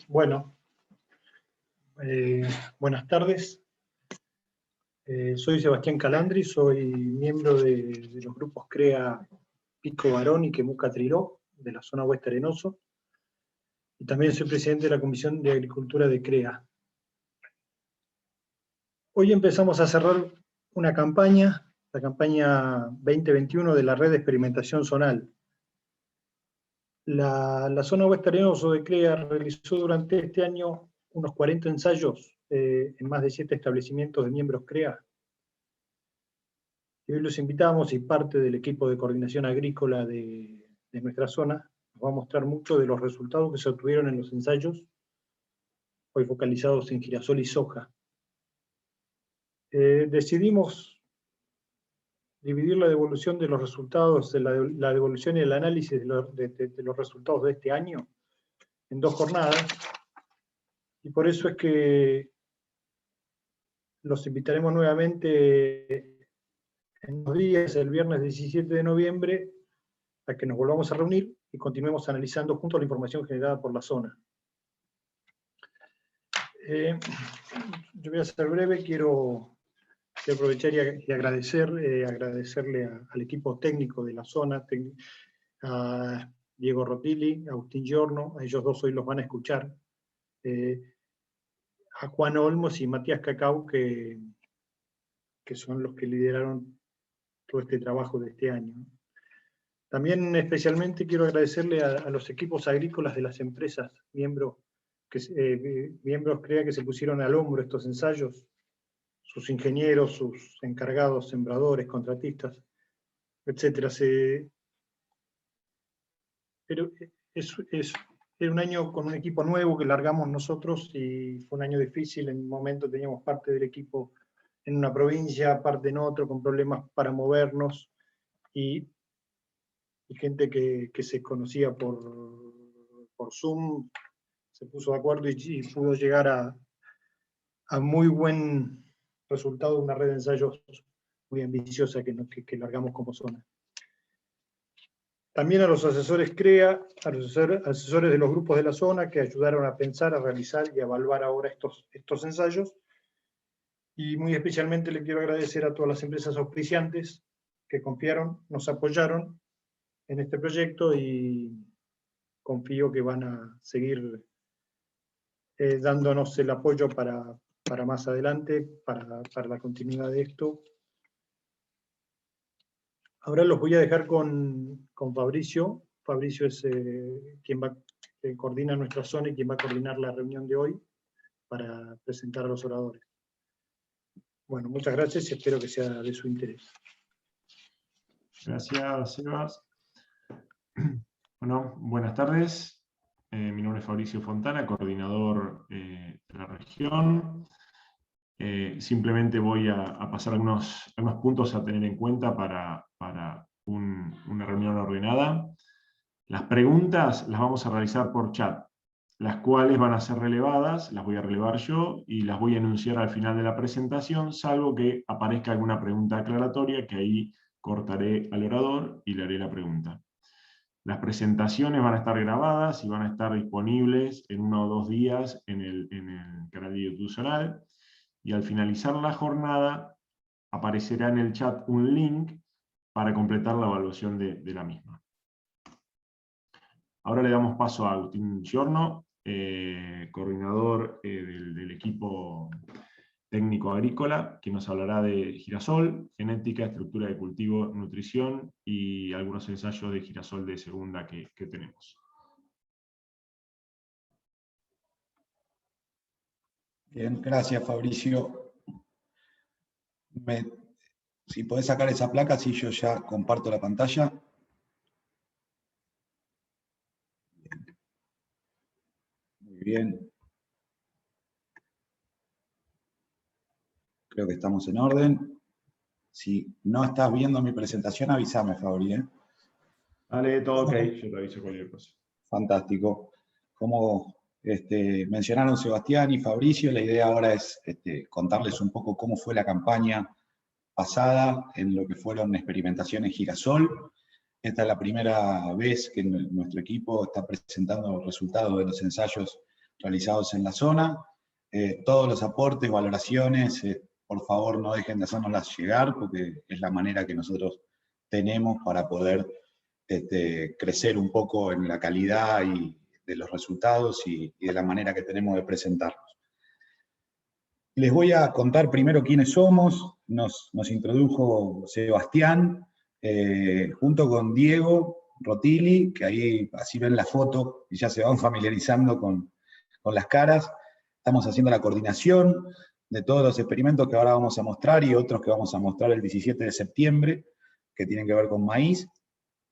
Bueno, buenas tardes. Soy Sebastián Calandri, soy miembro de los grupos CREA Pico Barón y Quemuca Triló, de la zona oeste Arenoso, y también soy presidente de la Comisión de Agricultura de CREA. Hoy empezamos a cerrar una campaña, la campaña 2021 de la Red de Experimentación Zonal. La zona oeste Arenoso de CREA realizó durante este año unos 40 ensayos en más de 7 establecimientos de miembros CREA. Y hoy los invitamos, y parte del equipo de coordinación agrícola de nuestra zona nos va a mostrar mucho de los resultados que se obtuvieron en los ensayos, hoy focalizados en girasol y soja. Decidimos dividir la devolución de los resultados, la devolución y el análisis de los resultados de este año en 2 jornadas, y por eso es que los invitaremos nuevamente en 2 días, el viernes 17 de noviembre, a que nos volvamos a reunir y continuemos analizando junto a la información generada por la zona. Yo voy a ser breve, quiero aprovechar y agradecerle al equipo técnico de la zona, a Diego Rotili, a Agustín Giorno, a ellos dos hoy los van a escuchar, a Juan Olmos y Matías Cacau, que son los que lideraron todo este trabajo de este año. También especialmente quiero agradecerle a los equipos agrícolas de las empresas, miembros CREA que se pusieron al hombro estos ensayos, sus ingenieros, sus encargados, sembradores, contratistas, etc. Pero era un año con un equipo nuevo que largamos nosotros, y fue un año difícil. En un momento teníamos parte del equipo en una provincia, parte en otro, con problemas para movernos, y gente que se conocía por Zoom se puso de acuerdo y pudo llegar a muy buen resultado de una red de ensayos muy ambiciosa que largamos como zona. También a los asesores CREA, a los asesores de los grupos de la zona que ayudaron a pensar, a realizar y a evaluar ahora estos ensayos. Y muy especialmente le quiero agradecer a todas las empresas auspiciantes que confiaron, nos apoyaron en este proyecto, y confío que van a seguir dándonos el apoyo para más adelante, para la continuidad de esto. Ahora los voy a dejar con Fabricio. Fabricio es quien coordina nuestra zona y quien va a coordinar la reunión de hoy para presentar a los oradores. Bueno, muchas gracias y espero que sea de su interés. Gracias, Sebas. Bueno, buenas tardes. Mi nombre es Fabricio Fontana, coordinador de la región. Simplemente voy a pasar algunos puntos a tener en cuenta para una reunión ordenada. Las preguntas las vamos a realizar por chat, las cuales van a ser relevadas, las voy a relevar yo y las voy a enunciar al final de la presentación, salvo que aparezca alguna pregunta aclaratoria, que ahí cortaré al orador y le haré la pregunta. Las presentaciones van a estar grabadas y van a estar disponibles en 1 o 2 días en el canal de YouTube Zonal, y al finalizar la jornada aparecerá en el chat un link para completar la evaluación de la misma. Ahora le damos paso a Agustín Giorno, coordinador del equipo técnico agrícola, que nos hablará de girasol, genética, estructura de cultivo, nutrición y algunos ensayos de girasol de segunda que tenemos. Bien, gracias Fabricio. Si podés sacar esa placa, si yo ya comparto la pantalla. Muy bien. Creo que estamos en orden. Si no estás viendo mi presentación, avísame, Fabri. Vale, todo ok, yo te aviso cualquier cosa. Fantástico. Como mencionaron Sebastián y Fabricio, la idea ahora es contarles un poco cómo fue la campaña pasada en lo que fueron experimentaciones girasol. Esta es la primera vez que nuestro equipo está presentando resultados de los ensayos realizados en la zona. Todos los aportes, valoraciones, por favor no dejen de hacérnoslas llegar, porque es la manera que nosotros tenemos para poder crecer un poco en la calidad y de los resultados y de la manera que tenemos de presentarlos. Les voy a contar primero quiénes somos. Nos introdujo Sebastián, junto con Diego Rotili, que ahí así ven la foto y ya se van familiarizando con las caras. Estamos haciendo la coordinación de todos los experimentos que ahora vamos a mostrar y otros que vamos a mostrar el 17 de septiembre, que tienen que ver con maíz.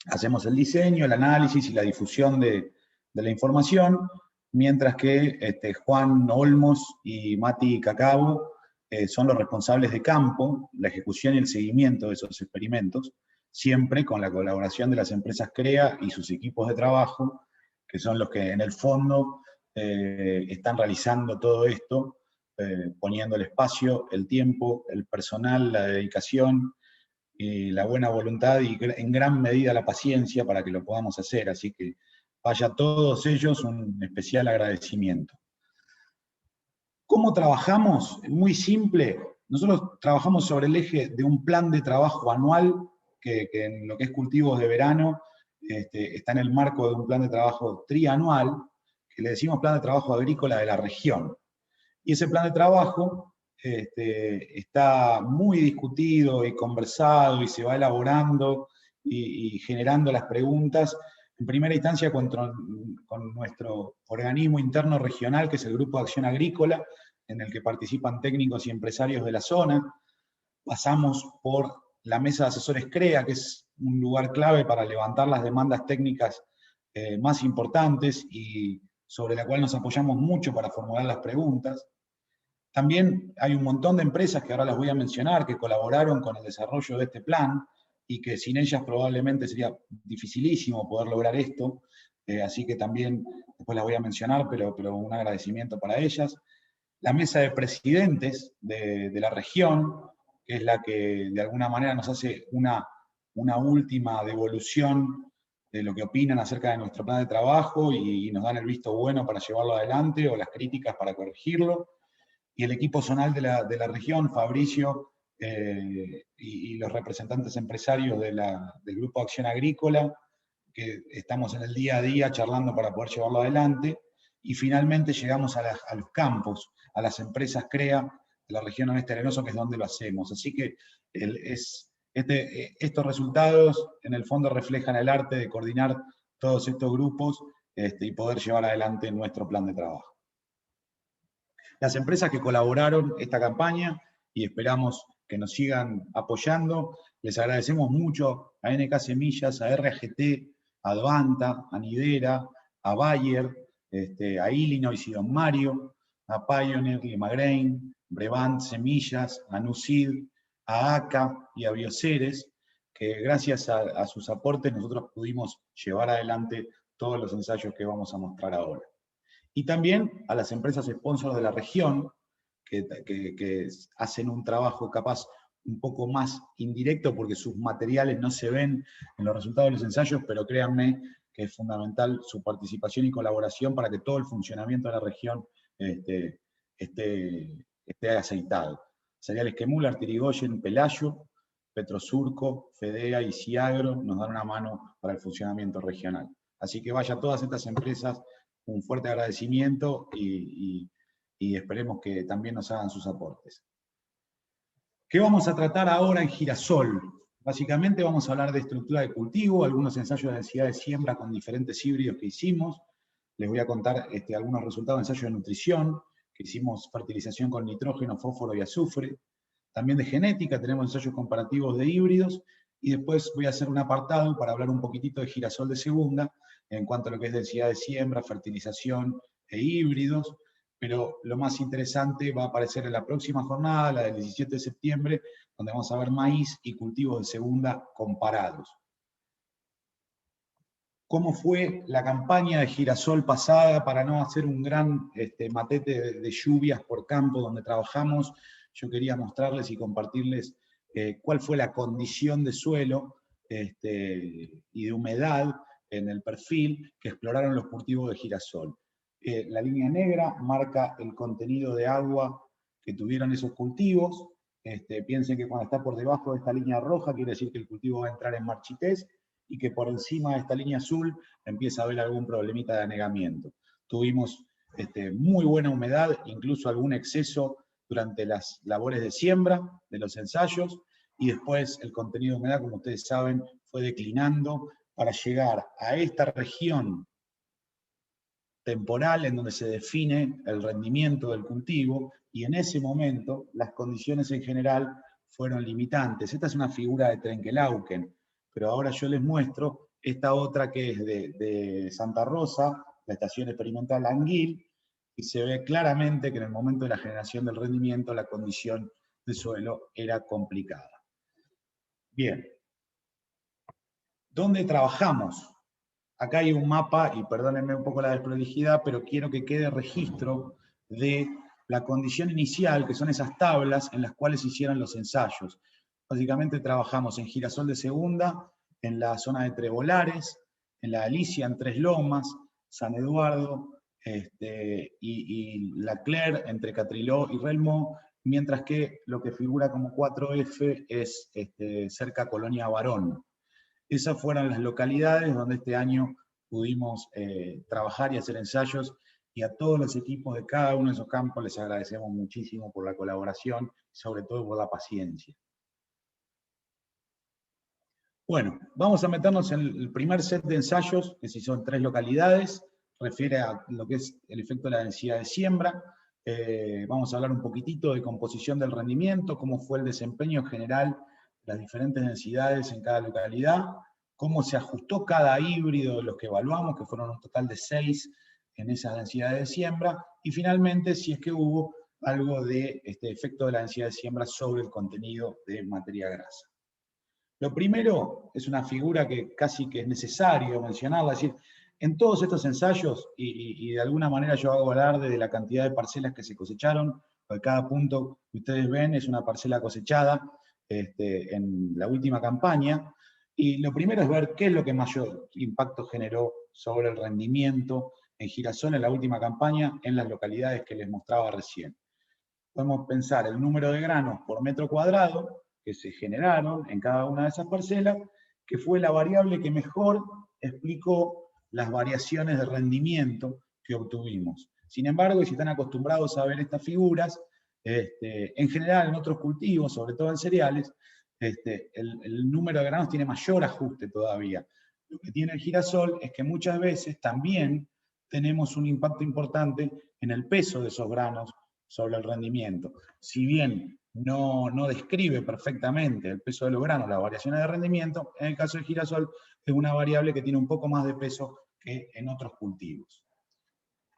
Hacemos el diseño, el análisis y la difusión de la información, mientras que Juan Olmos y Mati Cacabo son los responsables de campo, la ejecución y el seguimiento de esos experimentos, siempre con la colaboración de las empresas CREA y sus equipos de trabajo, que son los que en el fondo están realizando todo esto, poniendo el espacio, el tiempo, el personal, la dedicación, y la buena voluntad y en gran medida la paciencia para que lo podamos hacer, así que vaya a todos ellos un especial agradecimiento. ¿Cómo trabajamos? Muy simple. Nosotros trabajamos sobre el eje de un plan de trabajo anual, que en lo que es cultivos de verano está en el marco de un plan de trabajo trianual, que le decimos plan de trabajo agrícola de la región. Y ese plan de trabajo está muy discutido y conversado y se va elaborando y generando las preguntas, en primera instancia con nuestro organismo interno regional, que es el Grupo de Acción Agrícola, en el que participan técnicos y empresarios de la zona. Pasamos por la Mesa de Asesores CREA, que es un lugar clave para levantar las demandas técnicas más importantes y sobre la cual nos apoyamos mucho para formular las preguntas. También hay un montón de empresas, que ahora las voy a mencionar, que colaboraron con el desarrollo de este plan, y que sin ellas probablemente sería dificilísimo poder lograr esto, así que también después las voy a mencionar, pero un agradecimiento para ellas. La mesa de presidentes de la región, que es la que de alguna manera nos hace una última devolución de lo que opinan acerca de nuestro plan de trabajo y nos dan el visto bueno para llevarlo adelante o las críticas para corregirlo. Y el equipo zonal de la región, Fabricio, y los representantes empresarios del Grupo Acción Agrícola, que estamos en el día a día charlando para poder llevarlo adelante. Y finalmente llegamos a los campos, a las empresas CREA de la región Oeste Arenoso, que es donde lo hacemos. Así que estos resultados en el fondo reflejan el arte de coordinar todos estos grupos y poder llevar adelante nuestro plan de trabajo. Las empresas que colaboraron esta campaña, y esperamos que nos sigan apoyando, les agradecemos mucho a NK Semillas, a RAGT, a Advanta, a Nidera, a Bayer, a Illinois y Don Mario, a Pioneer, Limagrain, Brevant Semillas, a Nucid, a ACA y a Bioceres, que gracias a sus aportes nosotros pudimos llevar adelante todos los ensayos que vamos a mostrar ahora. Y también a las empresas sponsors de la región, que hacen un trabajo capaz un poco más indirecto, porque sus materiales no se ven en los resultados de los ensayos, pero créanme que es fundamental su participación y colaboración para que todo el funcionamiento de la región esté aceitado. Cereales Quemul, Artirigoyen, Pelayo, Petrosurco, Fedea y Ciagro nos dan una mano para el funcionamiento regional. Así que vaya a todas estas empresas un fuerte agradecimiento y esperemos que también nos hagan sus aportes. ¿Qué vamos a tratar ahora en Girasol? Básicamente vamos a hablar de estructura de cultivo, algunos ensayos de densidad de siembra con diferentes híbridos que hicimos. Les voy a contar algunos resultados de ensayos de nutrición, que hicimos fertilización con nitrógeno, fósforo y azufre. También de genética, tenemos ensayos comparativos de híbridos, y después voy a hacer un apartado para hablar un poquitito de Girasol de segunda, en cuanto a lo que es densidad de siembra, fertilización e híbridos, pero lo más interesante va a aparecer en la próxima jornada, la del 17 de septiembre, donde vamos a ver maíz y cultivos de segunda comparados. ¿Cómo fue la campaña de Girasol pasada? Para no hacer un gran matete de lluvias por campo donde trabajamos, yo quería mostrarles y compartirles cuál fue la condición de suelo y de humedad en el perfil que exploraron los cultivos de girasol. La línea negra marca el contenido de agua que tuvieron esos cultivos. Piensen que cuando está por debajo de esta línea roja quiere decir que el cultivo va a entrar en marchitez y que por encima de esta línea azul empieza a haber algún problemita de anegamiento. Tuvimos muy buena humedad, incluso algún exceso durante las labores de siembra de los ensayos, y después el contenido de humedad, como ustedes saben, fue declinando para llegar a esta región temporal en donde se define el rendimiento del cultivo, y en ese momento las condiciones en general fueron limitantes. Esta es una figura de Trenkelauken, pero ahora yo les muestro esta otra que es de Santa Rosa, la estación experimental Anguil, y se ve claramente que en el momento de la generación del rendimiento la condición de suelo era complicada. Bien. ¿Dónde trabajamos? Acá hay un mapa, y perdónenme un poco la desprolijidad, pero quiero que quede registro de la condición inicial, que son esas tablas en las cuales se hicieron los ensayos. Básicamente trabajamos en Girasol de Segunda, en la zona de Trebolares, en la Alicia, en Tres Lomas, San Eduardo, y La Claire, entre Catriló y Relmó, mientras que lo que figura como 4F es cerca Colonia Barón. Esas fueron las localidades donde este año pudimos trabajar y hacer ensayos, y a todos los equipos de cada uno de esos campos les agradecemos muchísimo por la colaboración, y sobre todo por la paciencia. Bueno, vamos a meternos en el primer set de ensayos, que si son 3 localidades, refiere a lo que es el efecto de la densidad de siembra. Vamos a hablar un poquitito de composición del rendimiento, cómo fue el desempeño general, las diferentes densidades en cada localidad, cómo se ajustó cada híbrido de los que evaluamos, que fueron un total de 6 en esas densidades de siembra, y finalmente si es que hubo algo de efecto de la densidad de siembra sobre el contenido de materia grasa. Lo primero es una figura que casi que es necesario mencionarla, es decir, en todos estos ensayos, y de alguna manera yo hago alarde de la cantidad de parcelas que se cosecharon, porque cada punto que ustedes ven es una parcela cosechada en la última campaña, y lo primero es ver qué es lo que mayor impacto generó sobre el rendimiento en girasol en la última campaña en las localidades que les mostraba recién. Podemos pensar el número de granos por metro cuadrado que se generaron en cada una de esas parcelas, que fue la variable que mejor explicó las variaciones de rendimiento que obtuvimos. Sin embargo, y si están acostumbrados a ver estas figuras, en general en otros cultivos, sobre todo en cereales, el número de granos tiene mayor ajuste todavía. Lo que tiene el girasol es que muchas veces también tenemos un impacto importante en el peso de esos granos sobre el rendimiento. Si bien no describe perfectamente el peso de los granos, las variaciones de rendimiento, en el caso del girasol es una variable que tiene un poco más de peso que en otros cultivos.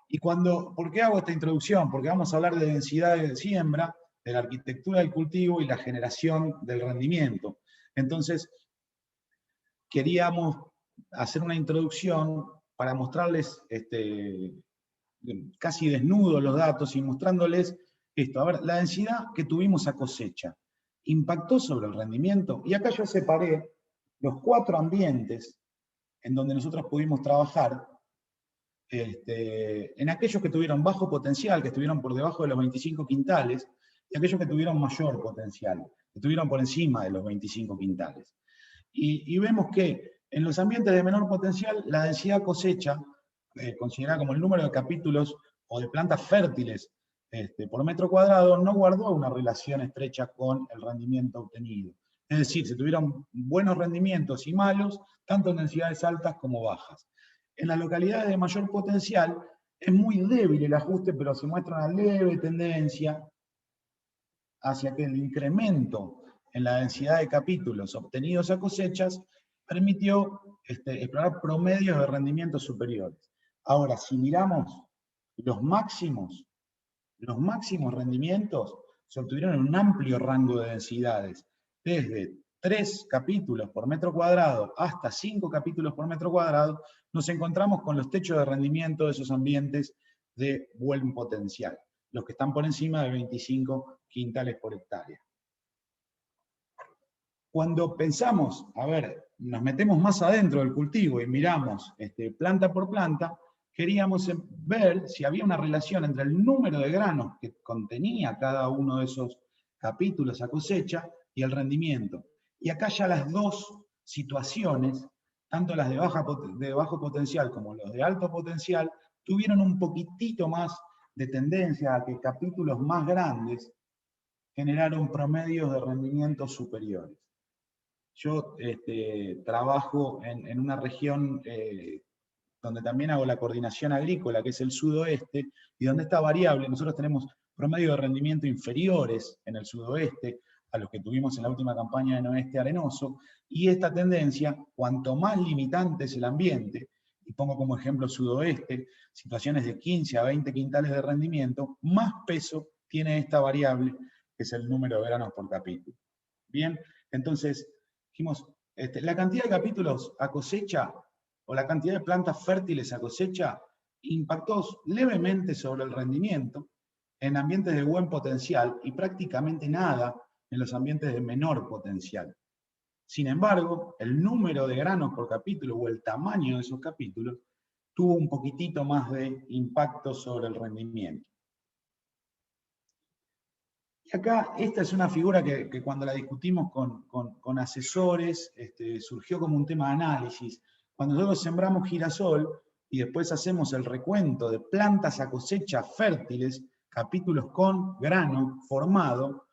Y ¿por qué hago esta introducción? Porque vamos a hablar de densidad de siembra, de la arquitectura del cultivo y la generación del rendimiento. Entonces, queríamos hacer una introducción para mostrarles casi desnudos los datos y mostrándoles esto. A ver, la densidad que tuvimos a cosecha, ¿impactó sobre el rendimiento? Y acá yo separé los 4 ambientes en donde nosotros pudimos trabajar, en aquellos que tuvieron bajo potencial, que estuvieron por debajo de los 25 quintales, y aquellos que tuvieron mayor potencial, que estuvieron por encima de los 25 quintales. Y vemos que en los ambientes de menor potencial, la densidad cosecha, considerada como el número de capítulos o de plantas fértiles por metro cuadrado, no guardó una relación estrecha con el rendimiento obtenido. Es decir, se tuvieron buenos rendimientos y malos, tanto en densidades altas como bajas. En las localidades de mayor potencial es muy débil el ajuste, pero se muestra una leve tendencia hacia que el incremento en la densidad de capítulos obtenidos a cosechas permitió explorar promedios de rendimientos superiores. Ahora, si miramos los máximos rendimientos se obtuvieron en un amplio rango de densidades, desde 3 capítulos por metro cuadrado hasta 5 capítulos por metro cuadrado, nos encontramos con los techos de rendimiento de esos ambientes de buen potencial, los que están por encima de 25 quintales por hectárea. Cuando pensamos, a ver, nos metemos más adentro del cultivo y miramos planta por planta, queríamos ver si había una relación entre el número de granos que contenía cada uno de esos capítulos a cosecha y el rendimiento. Y acá ya las dos situaciones, tanto las de bajo potencial como los de alto potencial, tuvieron un poquitito más de tendencia a que capítulos más grandes generaron promedios de rendimientos superiores. Yo trabajo en una región donde también hago la coordinación agrícola, que es el sudoeste, y donde esta variable, nosotros tenemos promedios de rendimiento inferiores en el sudoeste a los que tuvimos en la última campaña en Oeste Arenoso, y esta tendencia, cuanto más limitante es el ambiente, y pongo como ejemplo sudoeste, situaciones de 15 a 20 quintales de rendimiento, más peso tiene esta variable, que es el número de granos por capítulo. Bien, entonces, dijimos, la cantidad de capítulos a cosecha o la cantidad de plantas fértiles a cosecha impactó levemente sobre el rendimiento en ambientes de buen potencial y prácticamente nada en los ambientes de menor potencial. Sin embargo, el número de granos por capítulo o el tamaño de esos capítulos tuvo un poquitito más de impacto sobre el rendimiento. Y acá, esta es una figura que cuando la discutimos con asesores, surgió como un tema de análisis. Cuando nosotros sembramos girasol y después hacemos el recuento de plantas a cosecha fértiles, capítulos con grano formado,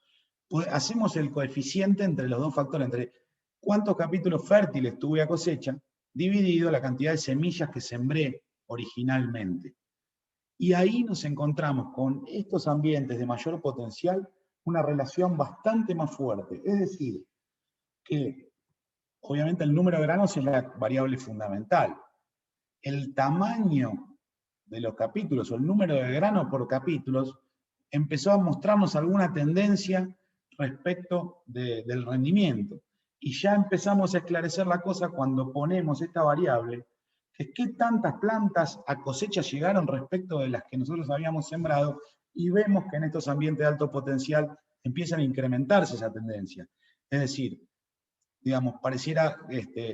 pues hacemos el coeficiente entre los dos factores, entre cuántos capítulos fértiles tuve a cosecha, dividido la cantidad de semillas que sembré originalmente. Y ahí nos encontramos con estos ambientes de mayor potencial una relación bastante más fuerte. Es decir, que obviamente el número de granos es la variable fundamental. El tamaño de los capítulos o el número de granos por capítulos empezó a mostrarnos alguna tendencia respecto del rendimiento. Y ya empezamos a esclarecer la cosa cuando ponemos esta variable, que es qué tantas plantas a cosecha llegaron respecto de las que nosotros habíamos sembrado, y vemos que en estos ambientes de alto potencial empiezan a incrementarse esa tendencia. Es decir, digamos, pareciera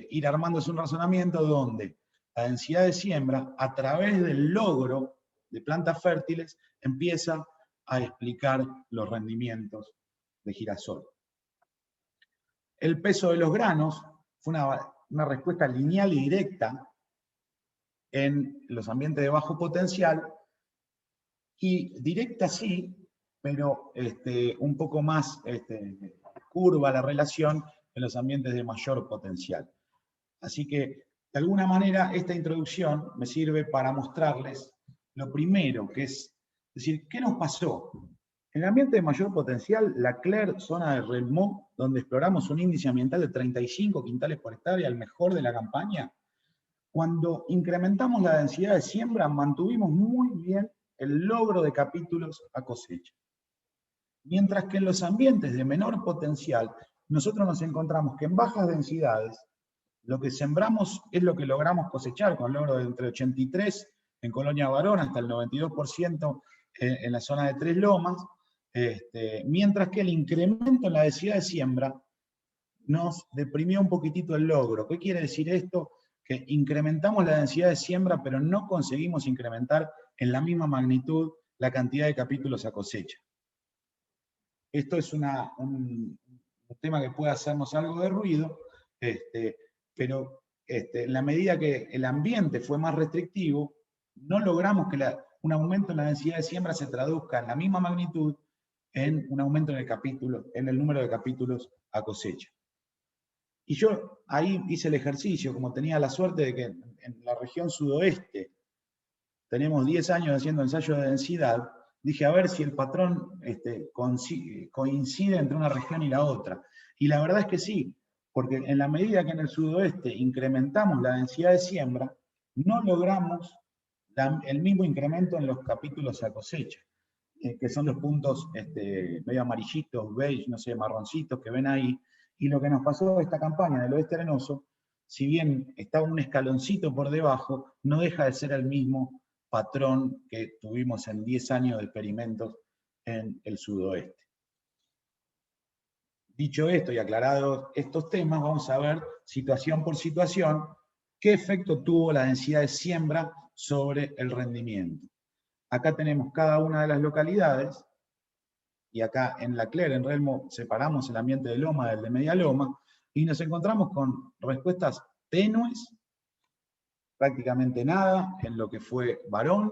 ir armándose un razonamiento donde la densidad de siembra, a través del logro de plantas fértiles, empieza a explicar los rendimientos de girasol. El peso de los granos fue una respuesta lineal y directa en los ambientes de bajo potencial, y directa sí, pero un poco más curva la relación en los ambientes de mayor potencial. Así que, de alguna manera, esta introducción me sirve para mostrarles lo primero, que es decir, ¿qué nos pasó? En el ambiente de mayor potencial, la CLER, zona de Relmont, donde exploramos un índice ambiental de 35 quintales por hectárea, el mejor de la campaña, cuando incrementamos la densidad de siembra, mantuvimos muy bien el logro de capítulos a cosecha. Mientras que en los ambientes de menor potencial, nosotros nos encontramos que en bajas densidades, lo que sembramos es lo que logramos cosechar, con logro de entre 83 en Colonia Barón hasta el 92% en la zona de Tres Lomas, mientras que el incremento en la densidad de siembra nos deprimió un poquitito el logro. ¿Qué quiere decir esto? Que incrementamos la densidad de siembra, pero no conseguimos incrementar en la misma magnitud la cantidad de capítulos a cosecha. Esto es un tema que puede hacernos algo de ruido, pero en la medida que el ambiente fue más restrictivo, no logramos que un aumento en la densidad de siembra se traduzca en la misma magnitud en un aumento en el número de capítulos a cosecha. Y yo ahí hice el ejercicio, como tenía la suerte de que en la región sudoeste tenemos 10 años haciendo ensayos de densidad, dije a ver si el patrón coincide entre una región y la otra. Y la verdad es que sí, porque en la medida que en el sudoeste incrementamos la densidad de siembra, no logramos el mismo incremento en los capítulos a cosecha, que son los puntos medio amarillitos, beige, no sé, marroncitos que ven ahí. Y lo que nos pasó esta campaña del Oeste Arenoso, si bien estaba un escaloncito por debajo, no deja de ser el mismo patrón que tuvimos en 10 años de experimentos en el sudoeste. Dicho esto y aclarados estos temas, vamos a ver situación por situación ¿Qué efecto tuvo la densidad de siembra sobre el rendimiento? Acá tenemos cada una de las localidades, y acá en La Clera, en Relmo, separamos el ambiente de loma del de media loma, y nos encontramos con respuestas tenues, prácticamente nada, en lo que fue Barón,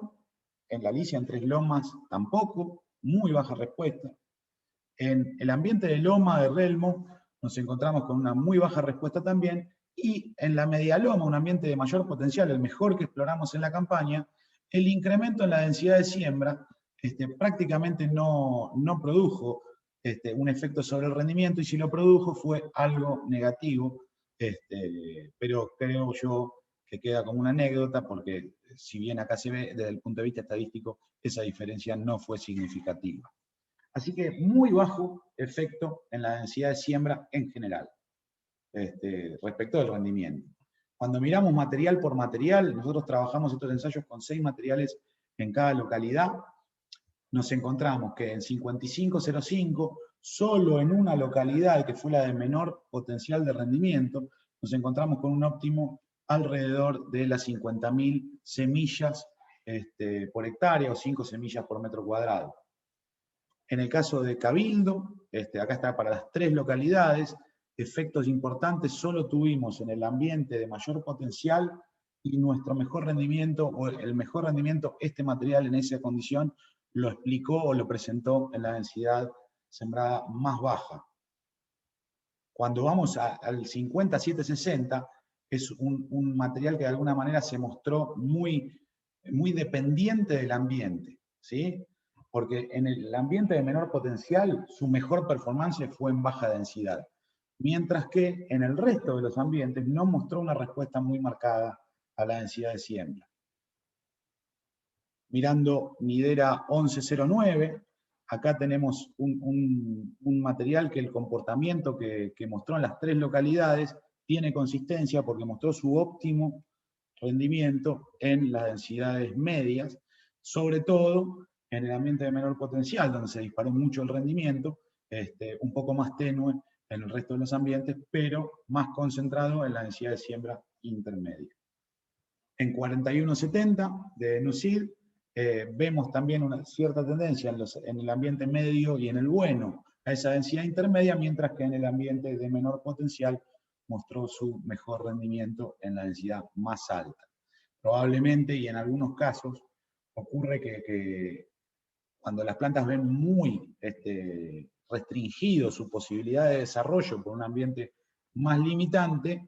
en La Licia, en Tres Lomas, tampoco, muy baja respuesta. En el ambiente de loma de Relmo, nos encontramos con una muy baja respuesta también, y en la media loma, un ambiente de mayor potencial, el mejor que exploramos en la campaña, el incremento en la densidad de siembra prácticamente no produjo un efecto sobre el rendimiento, y si lo produjo fue algo negativo, pero creo yo que queda como una anécdota, porque si bien acá se ve desde el punto de vista estadístico, esa diferencia no fue significativa. Así que muy bajo efecto en la densidad de siembra en general, respecto del rendimiento. Cuando miramos material por material, nosotros trabajamos estos ensayos con 6 materiales en cada localidad, nos encontramos que en 5505, solo en una localidad, que fue la de menor potencial de rendimiento, nos encontramos con un óptimo alrededor de las 50.000 semillas por hectárea, o 5 semillas por metro cuadrado. En el caso de Cabildo, acá está para las 3 localidades, efectos importantes solo tuvimos en el ambiente de mayor potencial, y nuestro mejor rendimiento, o el mejor rendimiento, este material en esa condición, lo explicó o lo presentó en la densidad sembrada más baja. Cuando vamos al 5760, es un material que de alguna manera se mostró muy, muy dependiente del ambiente, ¿sí? Porque en el ambiente de menor potencial, su mejor performance fue en baja densidad, mientras que en el resto de los ambientes no mostró una respuesta muy marcada a la densidad de siembra. Mirando Nidera 1109, acá tenemos un material que el comportamiento que mostró en las 3 localidades tiene consistencia, porque mostró su óptimo rendimiento en las densidades medias, sobre todo en el ambiente de menor potencial, donde se disparó mucho el rendimiento, un poco más tenue en el resto de los ambientes, pero más concentrado en la densidad de siembra intermedia. En 4170 de NUCID, vemos también una cierta tendencia en el ambiente medio y en el bueno a esa densidad intermedia, mientras que en el ambiente de menor potencial mostró su mejor rendimiento en la densidad más alta. Probablemente, y en algunos casos, ocurre que cuando las plantas ven muy restringido su posibilidad de desarrollo por un ambiente más limitante,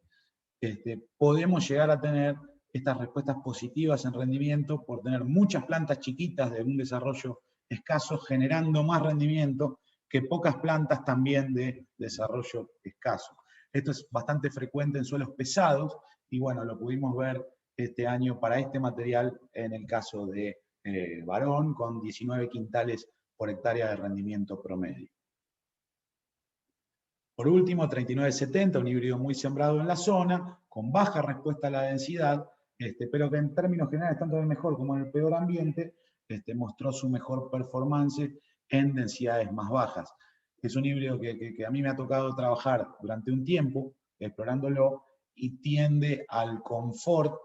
podemos llegar a tener estas respuestas positivas en rendimiento por tener muchas plantas chiquitas de un desarrollo escaso, generando más rendimiento que pocas plantas también de desarrollo escaso. Esto es bastante frecuente en suelos pesados, y bueno, lo pudimos ver este año para este material en el caso de Barón, con 19 quintales por hectárea de rendimiento promedio. Por último, 3970, un híbrido muy sembrado en la zona, con baja respuesta a la densidad, pero que en términos generales, tanto en el mejor como en el peor ambiente, mostró su mejor performance en densidades más bajas. Es un híbrido que a mí me ha tocado trabajar durante un tiempo, explorándolo, y tiende al confort,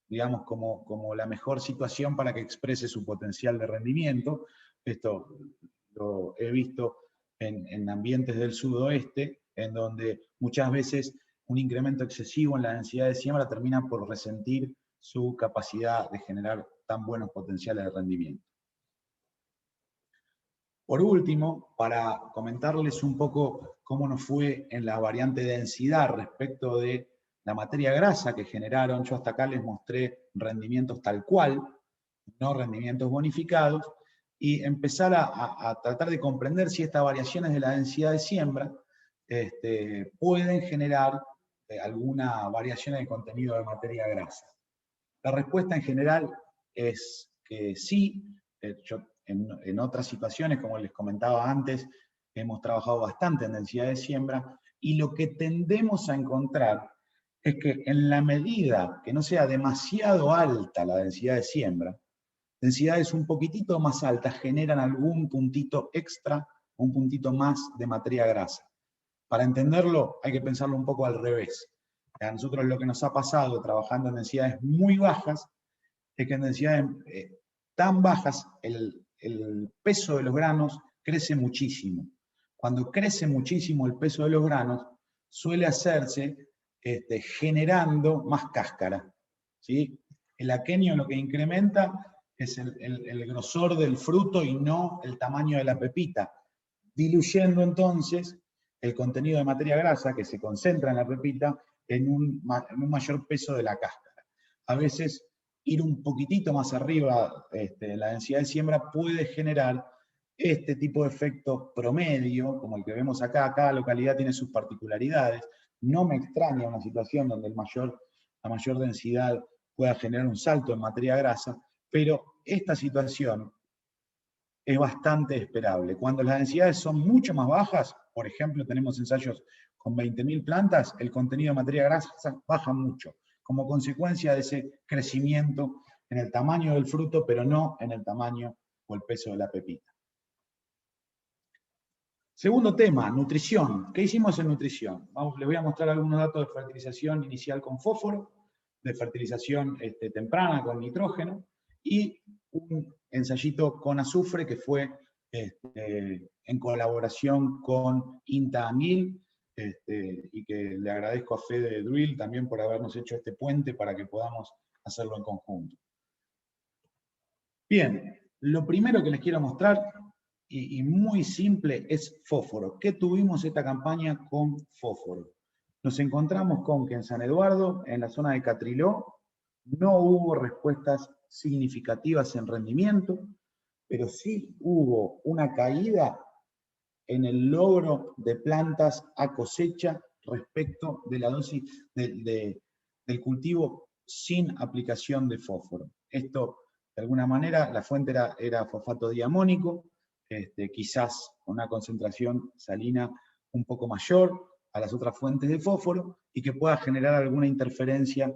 digamos, como la mejor situación para que exprese su potencial de rendimiento. Esto lo he visto en ambientes del sudoeste, en donde muchas veces un incremento excesivo en la densidad de siembra termina por resentir su capacidad de generar tan buenos potenciales de rendimiento. Por último, para comentarles un poco cómo nos fue en la variante de densidad respecto de la materia grasa que generaron, yo hasta acá les mostré rendimientos tal cual, no rendimientos bonificados, y empezar a tratar de comprender si estas variaciones de la densidad de siembra pueden generar alguna variación en el contenido de materia grasa. La respuesta en general es que sí. Yo en otras situaciones, como les comentaba antes, hemos trabajado bastante en densidad de siembra, y lo que tendemos a encontrar es que en la medida que no sea demasiado alta la densidad de siembra, densidades un poquitito más altas generan algún puntito extra, un puntito más de materia grasa. Para entenderlo hay que pensarlo un poco al revés. A nosotros lo que nos ha pasado trabajando en densidades muy bajas es que en densidades tan bajas el peso de los granos crece muchísimo. Cuando crece muchísimo el peso de los granos, suele hacerse generando más cáscara, ¿sí? El aquenio lo que incrementa es el grosor del fruto y no el tamaño de la pepita, diluyendo entonces el contenido de materia grasa que se concentra en la pepita en un mayor peso de la cáscara. A veces ir un poquitito más arriba la densidad de siembra puede generar este tipo de efecto promedio, como el que vemos acá. Cada localidad tiene sus particularidades. No me extraña una situación donde la mayor densidad pueda generar un salto en materia grasa, pero esta situación es bastante esperable. Cuando las densidades son mucho más bajas, por ejemplo, tenemos ensayos con 20.000 plantas, el contenido de materia grasa baja mucho, como consecuencia de ese crecimiento en el tamaño del fruto, pero no en el tamaño o el peso de la pepita. Segundo tema, nutrición. ¿Qué hicimos en nutrición? Les voy a mostrar algunos datos de fertilización inicial con fósforo, de fertilización temprana con nitrógeno, y un ensayito con azufre que fue en colaboración con INTA-AMIL, y que le agradezco a Fede Drill también por habernos hecho este puente para que podamos hacerlo en conjunto. Bien, lo primero que les quiero mostrar, y muy simple, es fósforo. ¿Qué tuvimos esta campaña con fósforo? Nos encontramos con que en San Eduardo, en la zona de Catriló, no hubo respuestas significativas en rendimiento, pero sí hubo una caída en el logro de plantas a cosecha respecto de la dosis del cultivo sin aplicación de fósforo. Esto, de alguna manera, la fuente era fosfato diamónico, quizás con una concentración salina un poco mayor a las otras fuentes de fósforo, y que pueda generar alguna interferencia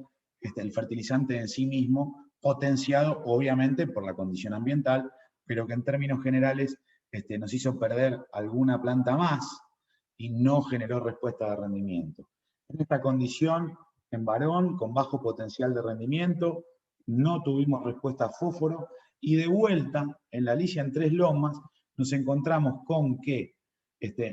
el fertilizante en sí mismo, potenciado obviamente por la condición ambiental, pero que en términos generales nos hizo perder alguna planta más y no generó respuesta de rendimiento. En esta condición, en varón, con bajo potencial de rendimiento, no tuvimos respuesta a fósforo, y de vuelta, en la Alicia en Tres Lomas, nos encontramos con que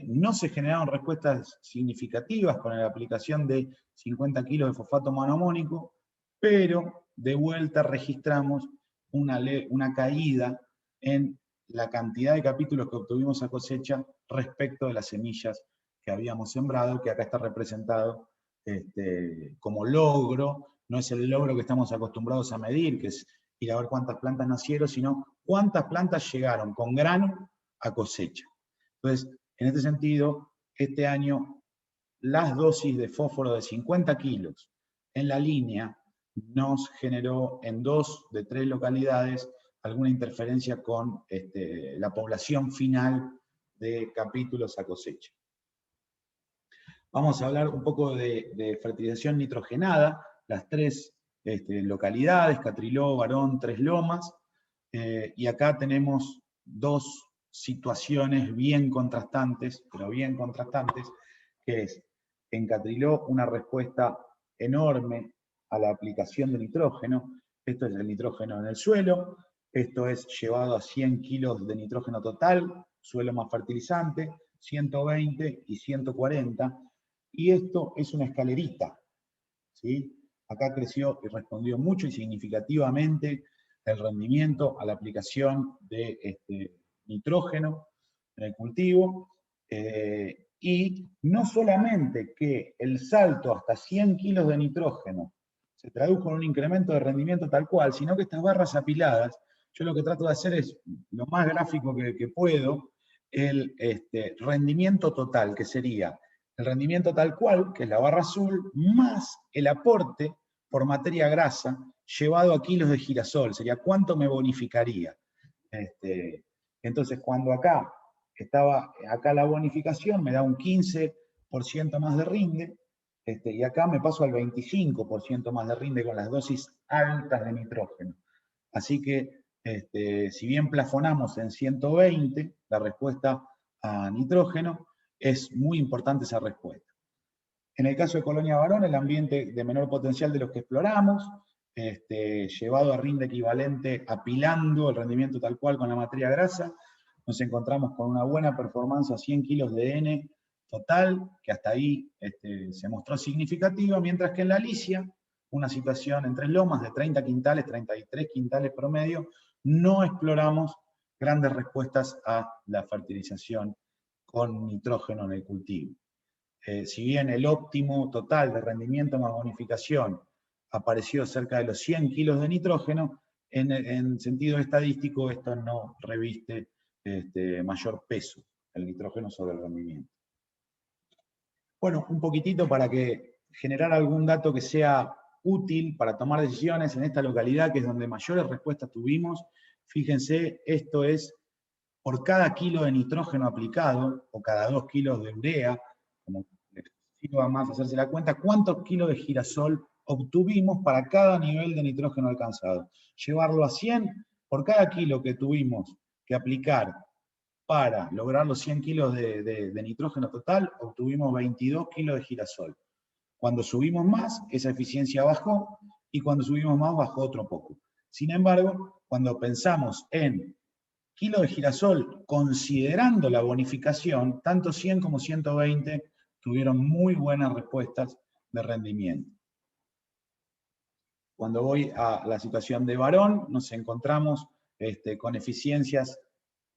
no se generaron respuestas significativas con la aplicación de 50 kilos de fosfato monoamónico, pero de vuelta registramos una caída en la cantidad de capítulos que obtuvimos a cosecha respecto de las semillas que habíamos sembrado, que acá está representado como logro. No es el logro que estamos acostumbrados a medir, que es ir a ver cuántas plantas nacieron, sino cuántas plantas llegaron con grano a cosecha. Entonces, en este sentido, este año las dosis de fósforo de 50 kilos en la línea nos generó en 2 de 3 localidades alguna interferencia con la población final de capítulos a cosecha. Vamos a hablar un poco de fertilización nitrogenada, las 3 localidades, Catriló, Varón, Tres Lomas, y acá tenemos 2 situaciones bien contrastantes, pero bien contrastantes, que es en Catriló una respuesta enorme a la aplicación de nitrógeno. Esto es el nitrógeno en el suelo, esto es llevado a 100 kilos de nitrógeno total, suelo más fertilizante, 120 y 140, y esto es una escalerita, ¿sí? Acá creció y respondió mucho y significativamente el rendimiento a la aplicación de nitrógeno en el cultivo, y no solamente que el salto hasta 100 kilos de nitrógeno se tradujo en un incremento de rendimiento tal cual, sino que estas barras apiladas, yo lo que trato de hacer es, lo más gráfico que puedo, el rendimiento total, que sería el rendimiento tal cual, que es la barra azul, más el aporte por materia grasa llevado a kilos de girasol, sería cuánto me bonificaría. Entonces, cuando acá estaba la bonificación, me da un 15% más de rinde, y acá me paso al 25% más de rinde con las dosis altas de nitrógeno. Así que, si bien plafonamos en 120 la respuesta a nitrógeno, es muy importante esa respuesta. En el caso de Colonia Barón, el ambiente de menor potencial de los que exploramos, llevado a rinde equivalente, apilando el rendimiento tal cual con la materia grasa, nos encontramos con una buena performance a 100 kilos de N total, que hasta ahí se mostró significativa, mientras que en la Alicia, una situación en Tres Lomas de 30 quintales, 33 quintales promedio, no exploramos grandes respuestas a la fertilización con nitrógeno en el cultivo. Si bien el óptimo total de rendimiento más bonificación apareció cerca de los 100 kilos de nitrógeno, en sentido estadístico esto no reviste mayor peso, el nitrógeno sobre el rendimiento. Bueno, un poquitito para generar algún dato que sea útil para tomar decisiones en esta localidad, que es donde mayores respuestas tuvimos. Fíjense, esto es por cada kilo de nitrógeno aplicado, o cada 2 kilos de urea, como les sirva más hacerse la cuenta, cuántos kilos de girasol obtuvimos para cada nivel de nitrógeno alcanzado. Llevarlo a 100, por cada kilo que tuvimos que aplicar para lograr los 100 kilos de nitrógeno total, obtuvimos 22 kilos de girasol. Cuando subimos más, esa eficiencia bajó, y cuando subimos más, bajó otro poco. Sin embargo, cuando pensamos en kilo de girasol, considerando la bonificación, tanto 100 como 120 tuvieron muy buenas respuestas de rendimiento. Cuando voy a la situación de Barón, nos encontramos con eficiencias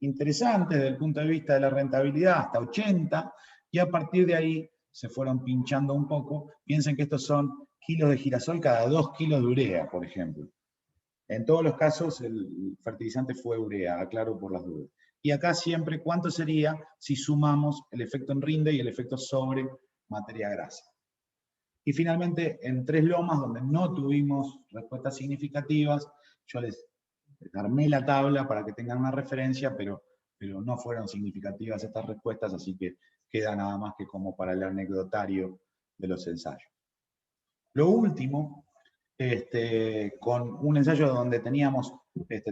interesantes desde el punto de vista de la rentabilidad, hasta 80, y a partir de ahí se fueron pinchando un poco. Piensen que estos son kilos de girasol cada 2 kilos de urea, por ejemplo. En todos los casos el fertilizante fue urea, aclaro por las dudas. Y acá siempre, ¿cuánto sería si sumamos el efecto en rinde y el efecto sobre materia grasa? Y finalmente, en Tres Lomas, donde no tuvimos respuestas significativas, yo les armé la tabla para que tengan una referencia, pero no fueron significativas estas respuestas, así que queda nada más que como para el anecdotario de los ensayos. Lo último, con un ensayo donde teníamos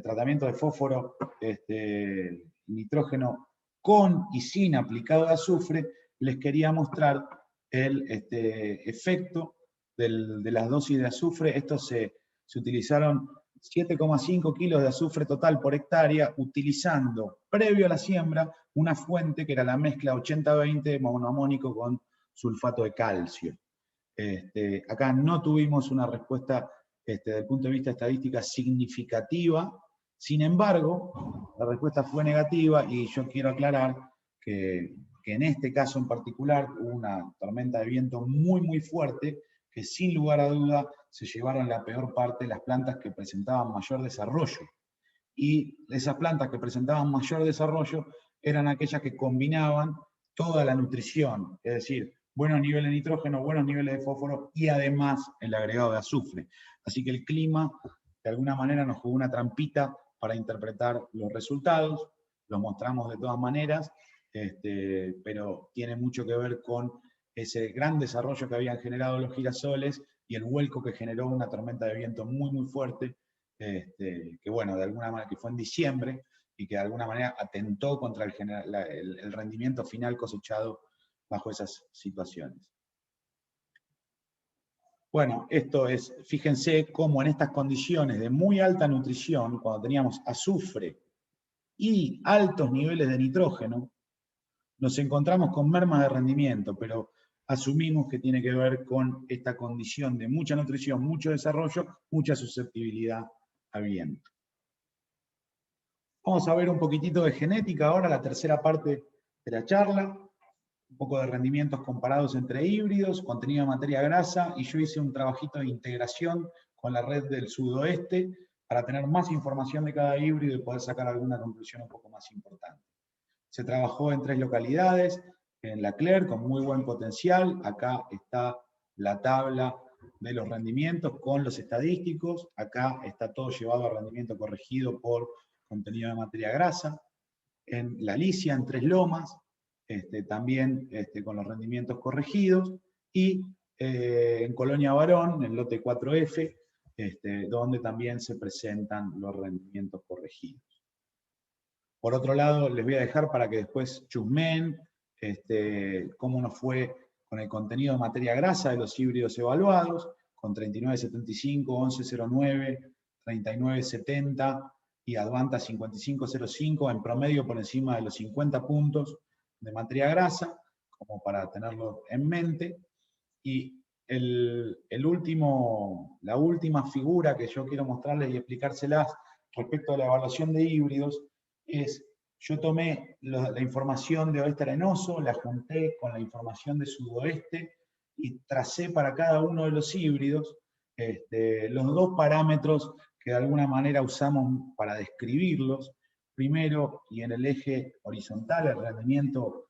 tratamiento de fósforo, nitrógeno con y sin aplicado de azufre, les quería mostrar el efecto de las dosis de azufre. Estos se utilizaron 7,5 kilos de azufre total por hectárea, utilizando, previo a la siembra, una fuente que era la mezcla 80-20 monoamónico con sulfato de calcio. Acá no tuvimos una respuesta desde el punto de vista estadística significativa. Sin embargo, la respuesta fue negativa, y yo quiero aclarar que en este caso en particular hubo una tormenta de viento muy fuerte, que sin lugar a duda se llevaron la peor parte las plantas que presentaban mayor desarrollo. Y esas plantas que presentaban mayor desarrollo eran aquellas que combinaban toda la nutrición, es decir, buenos niveles de nitrógeno, buenos niveles de fósforo y además el agregado de azufre. Así que el clima, de alguna manera, nos jugó una trampita para interpretar los resultados. Los mostramos de todas maneras, pero tiene mucho que ver con ese gran desarrollo que habían generado los girasoles y el vuelco que generó una tormenta de viento muy fuerte, que bueno, de alguna manera, que fue en diciembre, y que de alguna manera atentó contra el rendimiento final cosechado bajo esas situaciones. Bueno, esto es, fíjense cómo en estas condiciones de muy alta nutrición, cuando teníamos azufre y altos niveles de nitrógeno, nos encontramos con mermas de rendimiento, pero asumimos que tiene que ver con esta condición de mucha nutrición, mucho desarrollo, mucha susceptibilidad al viento. Vamos a ver un poquitito de genética ahora, la tercera parte de la charla. Un poco de rendimientos comparados entre híbridos, contenido de materia grasa, y yo hice un trabajito de integración con la red del sudoeste para tener más información de cada híbrido y poder sacar alguna conclusión un poco más importante. Se trabajó en 3 localidades, en La Claire, con muy buen potencial. Acá está la tabla de los rendimientos con los estadísticos. Acá está todo llevado a rendimiento corregido por contenido de materia grasa. En La Alicia, en Tres Lomas, también con los rendimientos corregidos, y en Colonia Barón, en lote 4F, donde también se presentan los rendimientos corregidos. Por otro lado, les voy a dejar para que después chusmen cómo nos fue con el contenido de materia grasa de los híbridos evaluados, con 3975, 1109, 3970 y Advanta 5505, en promedio por encima de los 50 puntos de materia grasa, como para tenerlo en mente. Y la última figura que yo quiero mostrarles y explicárselas respecto a la evaluación de híbridos es, yo tomé la información de oeste arenoso, la junté con la información de sudoeste y tracé para cada uno de los híbridos los dos parámetros que de alguna manera usamos para describirlos. Primero, y en el eje horizontal, el rendimiento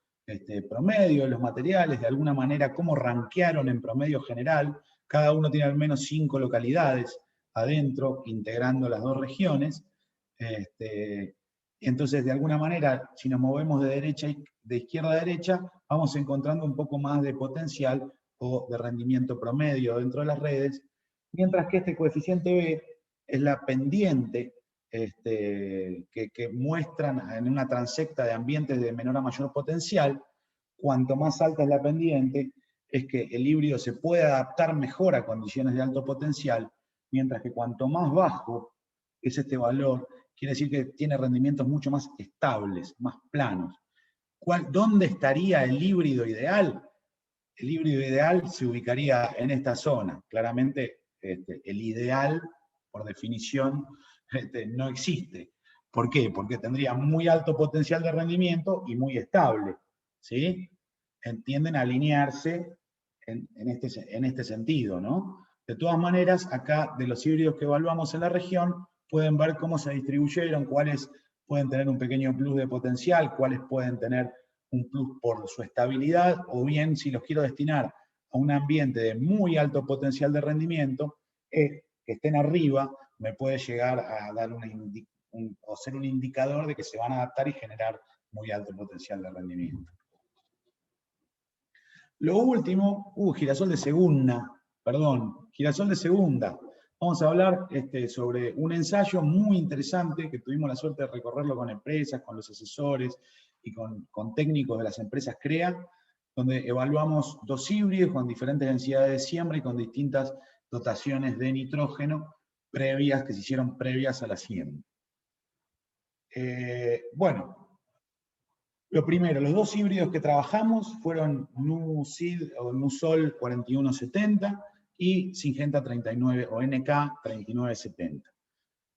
promedio de los materiales, de alguna manera cómo rankearon en promedio general. Cada uno tiene al menos 5 localidades adentro, integrando las dos regiones. Entonces, de alguna manera, si nos movemos de izquierda a derecha, vamos encontrando un poco más de potencial o de rendimiento promedio dentro de las redes, mientras que este coeficiente B es la pendiente que muestran en una transecta de ambientes de menor a mayor potencial. Cuanto más alta es la pendiente, es que el híbrido se puede adaptar mejor a condiciones de alto potencial, mientras que cuanto más bajo es este valor, quiere decir que tiene rendimientos mucho más estables, más planos. ¿Dónde estaría el híbrido ideal? El híbrido ideal se ubicaría en esta zona. Claramente, el ideal, por definición, no existe. ¿Por qué? Porque tendría muy alto potencial de rendimiento y muy estable, ¿sí? Tienden a alinearse en este sentido, ¿no? De todas maneras, acá, de los híbridos que evaluamos en la región, pueden ver cómo se distribuyeron, cuáles pueden tener un pequeño plus de potencial, cuáles pueden tener un plus por su estabilidad, o bien, si los quiero destinar a un ambiente de muy alto potencial de rendimiento, que estén arriba, me puede llegar a dar o ser un indicador de que se van a adaptar y generar muy alto potencial de rendimiento. Lo último, girasol de segunda, girasol de segunda. Vamos a hablar sobre un ensayo muy interesante que tuvimos la suerte de recorrerlo con empresas, con los asesores y con técnicos de las empresas CREA, donde evaluamos dos híbridos con diferentes densidades de siembra y con distintas dotaciones de nitrógeno que se hicieron previas a la siembra. Bueno, lo primero, los dos híbridos que trabajamos fueron NuSol 4170 y Syngenta 39 o NK 3970.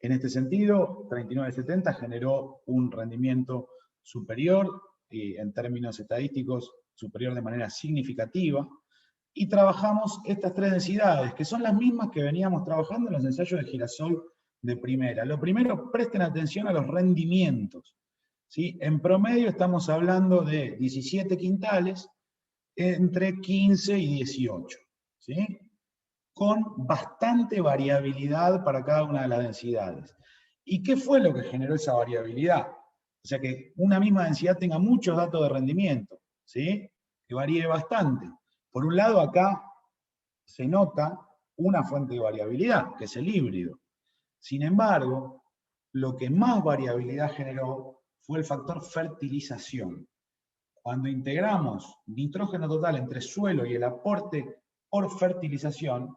En este sentido, 3970 generó un rendimiento superior y en términos estadísticos superior de manera significativa, y trabajamos estas tres densidades, que son las mismas que veníamos trabajando en los ensayos de girasol de primera. Lo primero, presten atención a los rendimientos, ¿sí? En promedio estamos hablando de 17 quintales entre 15 y 18, ¿sí? Con bastante variabilidad para cada una de las densidades. ¿Y qué fue lo que generó esa variabilidad? O sea, que una misma densidad tenga muchos datos de rendimiento, ¿sí? Que varíe bastante. Por un lado, acá se nota una fuente de variabilidad, que es el híbrido. Sin embargo, lo que más variabilidad generó fue el factor fertilización. Cuando integramos nitrógeno total entre suelo y el aporte por fertilización,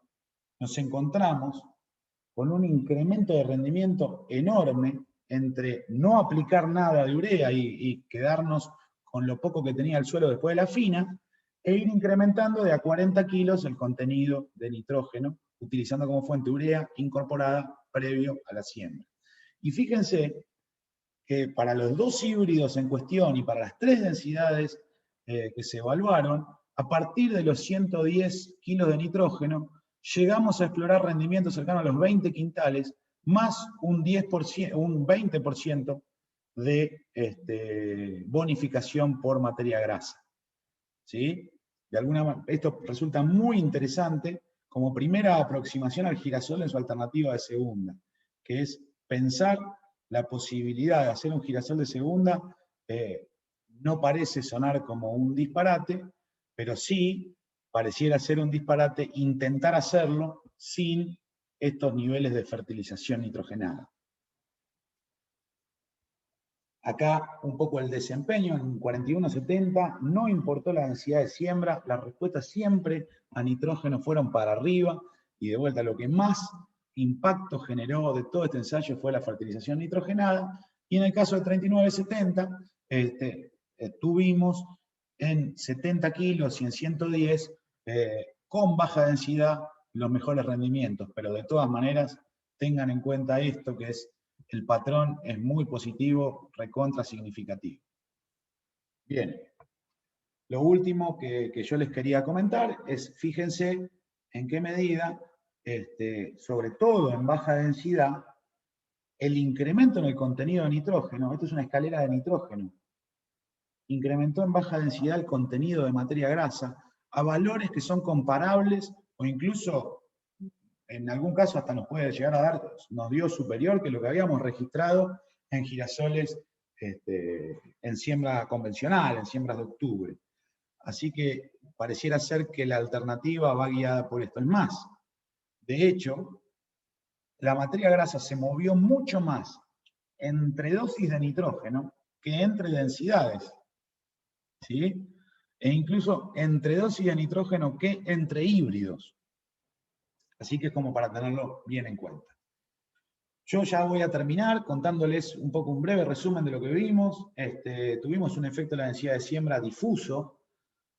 nos encontramos con un incremento de rendimiento enorme entre no aplicar nada de urea y quedarnos con lo poco que tenía el suelo después de la fina, e ir incrementando de a 40 kilos el contenido de nitrógeno, utilizando como fuente urea incorporada previo a la siembra. Y fíjense que para los dos híbridos en cuestión y para las tres densidades que se evaluaron, a partir de los 110 kilos de nitrógeno, llegamos a explorar rendimientos cercanos a los 20 quintales, más un 20% de bonificación por materia grasa. ¿Sí? Esto resulta muy interesante como primera aproximación al girasol en su alternativa de segunda, que es pensar la posibilidad de hacer un girasol de segunda. No parece sonar como un disparate, pero sí pareciera ser un disparate intentar hacerlo sin estos niveles de fertilización nitrogenada. Acá un poco el desempeño, en 41-70, no importó la densidad de siembra, las respuestas siempre a nitrógeno fueron para arriba, y de vuelta lo que más impacto generó de todo este ensayo fue la fertilización nitrogenada, y en el caso de 39-70, tuvimos en 70 kilos y en 110, con baja densidad, los mejores rendimientos, pero de todas maneras, tengan en cuenta esto, que es el patrón es muy positivo, recontra significativo. Bien, lo último que yo les quería comentar es, fíjense en qué medida, sobre todo en baja densidad, el incremento en el contenido de nitrógeno, esto es una escalera de nitrógeno, incrementó en baja densidad el contenido de materia grasa a valores que son comparables o incluso en algún caso hasta nos puede llegar a dar, nos dio superior que lo que habíamos registrado en girasoles en siembra convencional, en siembras de octubre. Así que pareciera ser que la alternativa va guiada por esto. Es más, de hecho, la materia grasa se movió mucho más entre dosis de nitrógeno que entre densidades, ¿sí? E incluso entre dosis de nitrógeno que entre híbridos. Así que es como para tenerlo bien en cuenta. Yo ya voy a terminar contándoles un poco un breve resumen de lo que vimos. Tuvimos un efecto de la densidad de siembra difuso,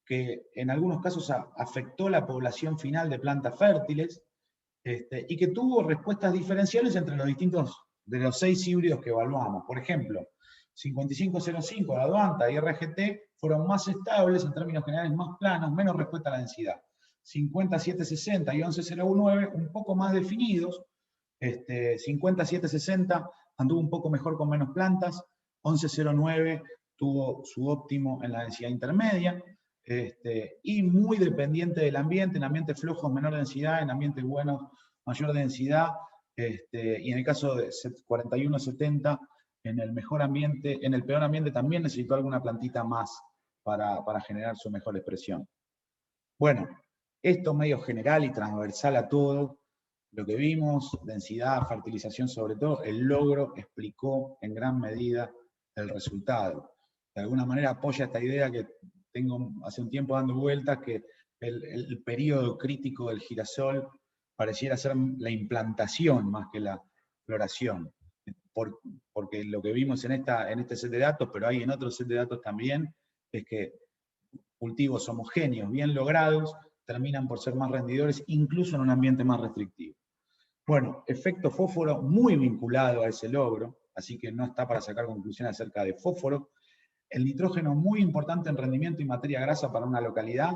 que en algunos casos afectó la población final de plantas fértiles, y que tuvo respuestas diferenciales entre los distintos, de los 6 híbridos que evaluamos. Por ejemplo, 5505, la Advanta y RGT fueron más estables, en términos generales más planos, menos respuesta a la densidad. 5760 y 11019 un poco más definidos. 5760 anduvo un poco mejor con menos plantas, 1109 tuvo su óptimo en la densidad intermedia, y muy dependiente del ambiente, en ambientes flojos menor densidad, en ambientes buenos mayor densidad, y en el caso de 4170, en el mejor ambiente, en el peor ambiente también necesitó alguna plantita más para generar su mejor expresión. Bueno, esto medio general y transversal a todo, lo que vimos, densidad, fertilización sobre todo, el logro explicó en gran medida el resultado. De alguna manera apoya esta idea que tengo hace un tiempo dando vueltas, que el periodo crítico del girasol pareciera ser la implantación más que la floración. Porque lo que vimos en este set de datos, pero hay en otros set de datos también, es que cultivos homogéneos, bien logrados, terminan por ser más rendidores, incluso en un ambiente más restrictivo. Bueno, efecto fósforo muy vinculado a ese logro, así que no está para sacar conclusiones acerca de fósforo. El nitrógeno muy importante en rendimiento y materia grasa para una localidad,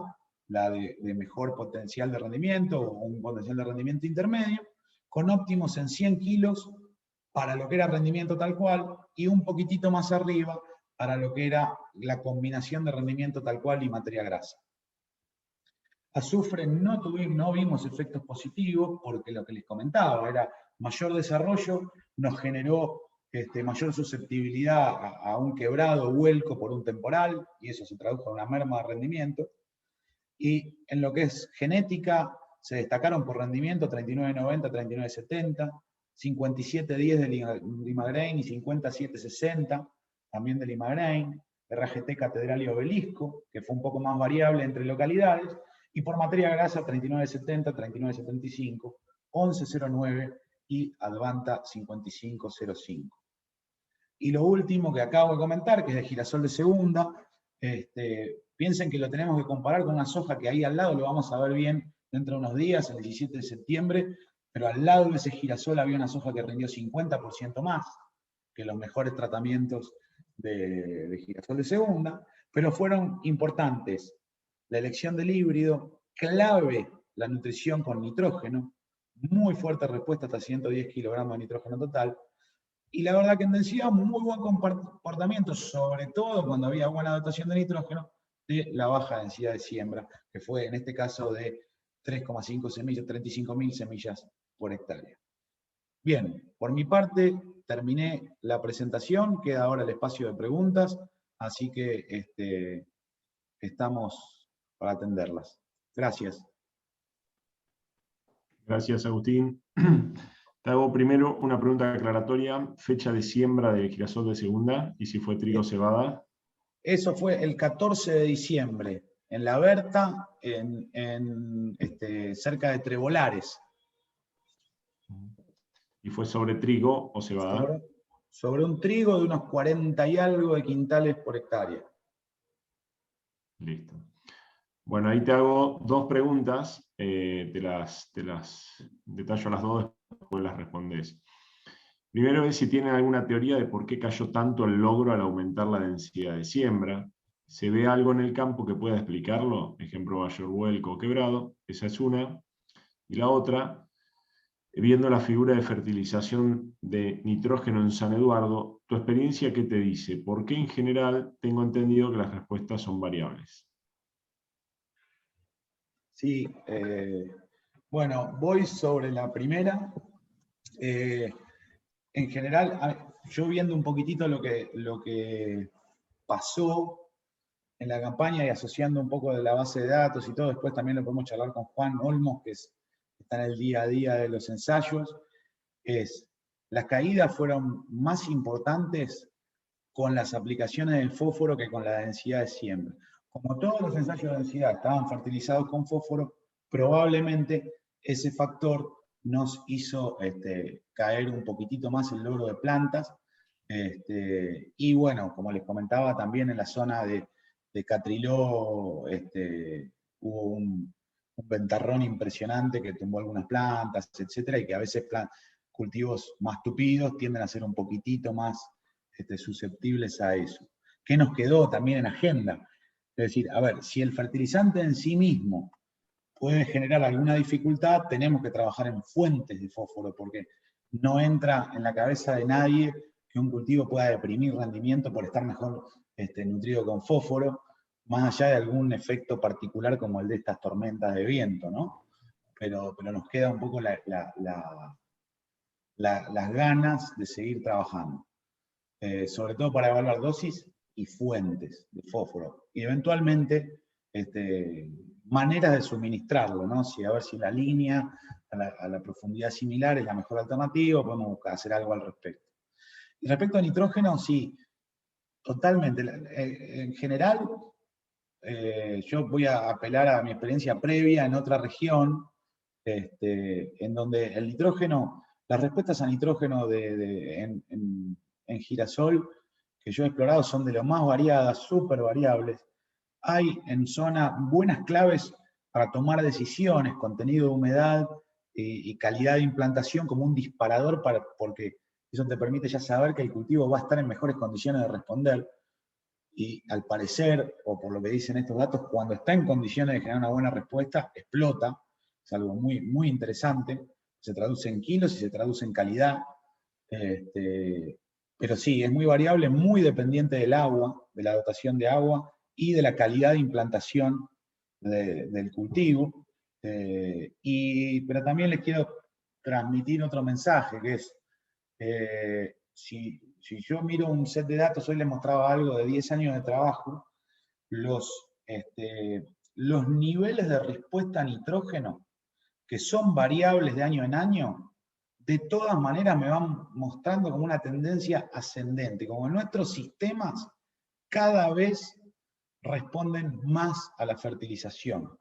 la de mejor potencial de rendimiento o un potencial de rendimiento intermedio, con óptimos en 100 kilos para lo que era rendimiento tal cual, y un poquitito más arriba para lo que era la combinación de rendimiento tal cual y materia grasa. Azufre no vimos efectos positivos porque lo que les comentaba era mayor desarrollo, nos generó mayor susceptibilidad a un quebrado o vuelco por un temporal, y eso se tradujo en una merma de rendimiento. Y en lo que es genética, se destacaron por rendimiento 3990, 3970, 5710 de Limagrain y 5760 también de Limagrain, RGT Catedral y Obelisco, que fue un poco más variable entre localidades, y por materia grasa 3970, 3975, 1109 y Advanta 5505. Y lo último que acabo de comentar, que es de girasol de segunda, piensen que lo tenemos que comparar con una soja que ahí al lado lo vamos a ver bien dentro de unos días, el 17 de septiembre, pero al lado de ese girasol había una soja que rindió 50% más que los mejores tratamientos de girasol de segunda, pero fueron importantes la elección del híbrido, clave la nutrición con nitrógeno, muy fuerte respuesta hasta 110 kilogramos de nitrógeno total, y la verdad que en densidad muy buen comportamiento, sobre todo cuando había buena dotación de nitrógeno, de la baja densidad de siembra, que fue en este caso de 3,5 semillas, 35.000 semillas por hectárea. Bien, por mi parte terminé la presentación, queda ahora el espacio de preguntas, así que estamos para atenderlas. Gracias. Gracias, Agustín. Te hago primero una pregunta aclaratoria. Fecha de siembra de girasol de segunda y si fue trigo o cebada. Eso fue el 14 de diciembre, en La Berta, cerca de Trebolares. ¿Y fue sobre trigo o cebada? Sobre un trigo de unos 40 y algo de quintales por hectárea. Listo. Bueno, ahí te hago dos preguntas, te las detallo las dos, después las respondés. Primero es si tienen alguna teoría de por qué cayó tanto el logro al aumentar la densidad de siembra. ¿Se ve algo en el campo que pueda explicarlo? Ejemplo, mayor vuelco o quebrado. Esa es una. Y la otra, viendo la figura de fertilización de nitrógeno en San Eduardo, ¿tu experiencia qué te dice? ¿Por qué en general tengo entendido que las respuestas son variables? Sí, bueno, voy sobre la primera. En general, yo viendo un poquitito lo que pasó en la campaña y asociando un poco de la base de datos y todo, después también lo podemos charlar con Juan Olmos, que está en el día a día de los ensayos, las caídas fueron más importantes con las aplicaciones del fósforo que con la densidad de siembra. Como todos los ensayos de densidad estaban fertilizados con fósforo, probablemente ese factor nos hizo caer un poquitito más el logro de plantas. Y bueno, como les comentaba, también en la zona de Catriló hubo un ventarrón impresionante que tumbó algunas plantas, etcétera, y que a veces cultivos más tupidos tienden a ser un poquitito más susceptibles a eso. ¿Qué nos quedó también en agenda? Es decir, a ver, si el fertilizante en sí mismo puede generar alguna dificultad, tenemos que trabajar en fuentes de fósforo, porque no entra en la cabeza de nadie que un cultivo pueda deprimir rendimiento por estar mejor nutrido con fósforo, más allá de algún efecto particular como el de estas tormentas de viento, ¿no? Pero nos queda un poco las ganas de seguir trabajando. Sobre todo para evaluar dosis y fuentes de fósforo. Y eventualmente, maneras de suministrarlo, ¿no? A ver si la línea a la profundidad similar es la mejor alternativa, podemos buscar hacer algo al respecto. Y respecto a nitrógeno, sí, totalmente. En general, yo voy a apelar a mi experiencia previa en otra región, en donde el nitrógeno, las respuestas a nitrógeno en girasol que yo he explorado son de lo más variadas, súper variables. Hay en zona buenas claves para tomar decisiones, contenido de humedad y calidad de implantación como un disparador, porque eso te permite ya saber que el cultivo va a estar en mejores condiciones de responder. Y al parecer, o por lo que dicen estos datos, cuando está en condiciones de generar una buena respuesta, explota. Es algo muy, muy interesante. Se traduce en kilos y se traduce en calidad. Pero sí, es muy variable, muy dependiente del agua, de la dotación de agua y de la calidad de implantación del cultivo. Pero también les quiero transmitir otro mensaje, que es, si yo miro un set de datos, hoy les mostraba algo de 10 años de trabajo, los niveles de respuesta a nitrógeno, que son variables de año en año, de todas maneras me van mostrando como una tendencia ascendente, como nuestros sistemas cada vez responden más a la fertilización.